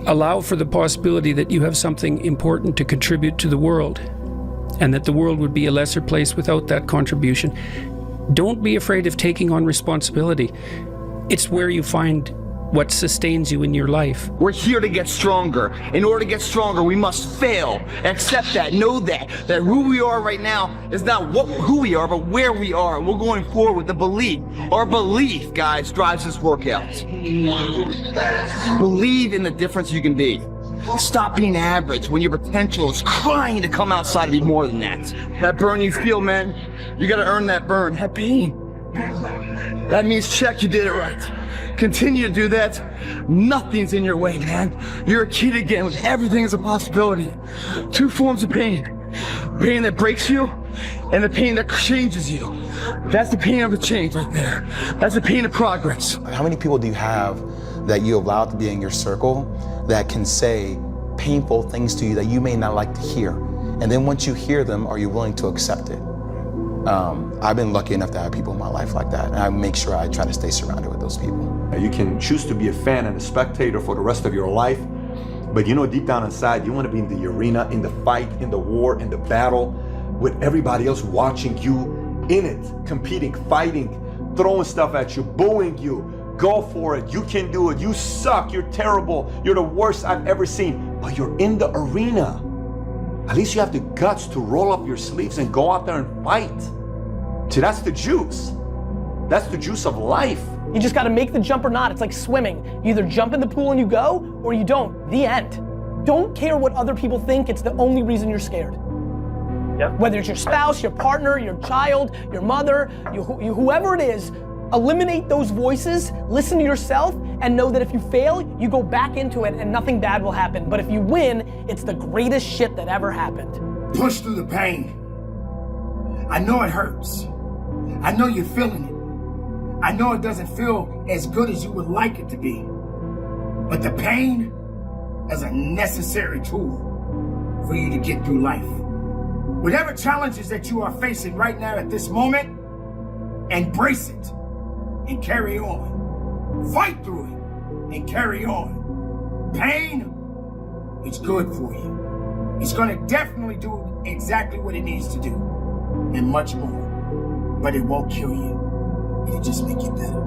S6: Allow for the possibility that you have something important to contribute to the world, and that the world would be a lesser place without that contribution. Don't be afraid of taking on responsibility. It's where you find what sustains you in your life.
S28: We're here to get stronger. In order to get stronger, we must fail. Accept that, know that who we are right now is not who we are, but where we are. And we're going forward with the belief. Our belief, guys, drives this workout. Believe in the difference you can be. Stop being average when your potential is crying to come outside and be more than that. That burn you feel, man, you gotta earn that burn, that pain. That means check you did it right. Continue to do that. Nothing's in your way, man. You're a kid again with everything is a possibility. Two forms of pain. Pain that breaks you and the pain that changes you. That's the pain of the change right there. That's the pain of progress.
S5: How many people do you have that you allow to be in your circle that can say painful things to you that you may not like to hear? And then once you hear them, are you willing to accept it? I've been lucky enough to have people in my life like that, and I make sure I try to stay surrounded with those people.
S1: You can choose to be a fan and a spectator for the rest of your life, but you know deep down inside, you want to be in the arena, in the fight, in the war, in the battle, with everybody else watching you in it, competing, fighting, throwing stuff at you, booing you. Go for it, you can do it, you suck, you're terrible, you're the worst I've ever seen, but you're in the arena. At least you have the guts to roll up your sleeves and go out there and fight. See, that's the juice. That's the juice of life.
S15: You just gotta make the jump or not. It's like swimming. You either jump in the pool and you go, or you don't. The end. Don't care what other people think. It's the only reason you're scared. Yep. Whether it's your spouse, your partner, your child, your mother, whoever it is, eliminate those voices, listen to yourself, and know that if you fail, you go back into it and nothing bad will happen. But if you win, it's the greatest shit that ever happened.
S25: Push through the pain. I know it hurts. I know you're feeling it. I know it doesn't feel as good as you would like it to be. But the pain is a necessary tool for you to get through life. Whatever challenges that you are facing right now at this moment, embrace it and carry on. Fight through it and carry on. Pain is good for you. It's gonna definitely do exactly what it needs to do and much more. But it won't kill you. It'll just make you better.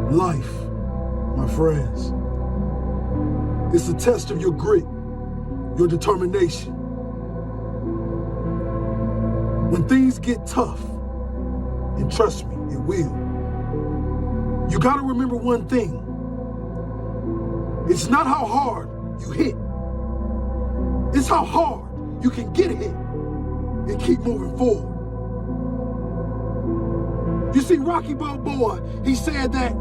S14: Life, my friends, it's a test of your grit, your determination. When things get tough, and trust me, it will, you gotta remember one thing. It's not how hard you hit. It's how hard you can get hit and keep moving forward. You see, Rocky Balboa, he said that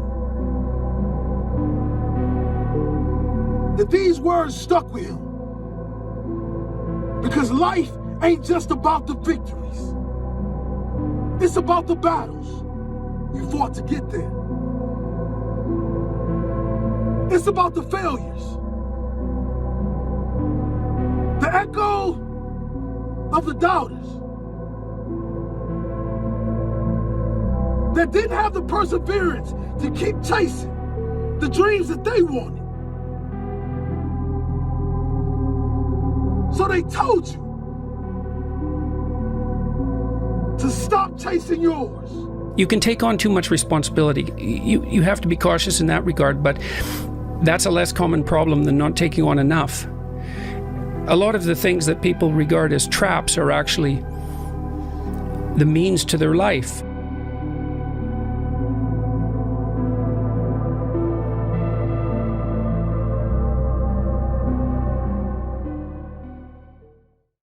S14: these words stuck with him. Because life ain't just about the victories. It's about the battles you fought to get there. It's about the failures. The echo of the doubters that didn't have the perseverance to keep chasing the dreams that they wanted. So they told you to stop chasing yours.
S6: You can take on too much responsibility. You have to be cautious in that regard, but that's a less common problem than not taking on enough. A lot of the things that people regard as traps are actually the means to their life.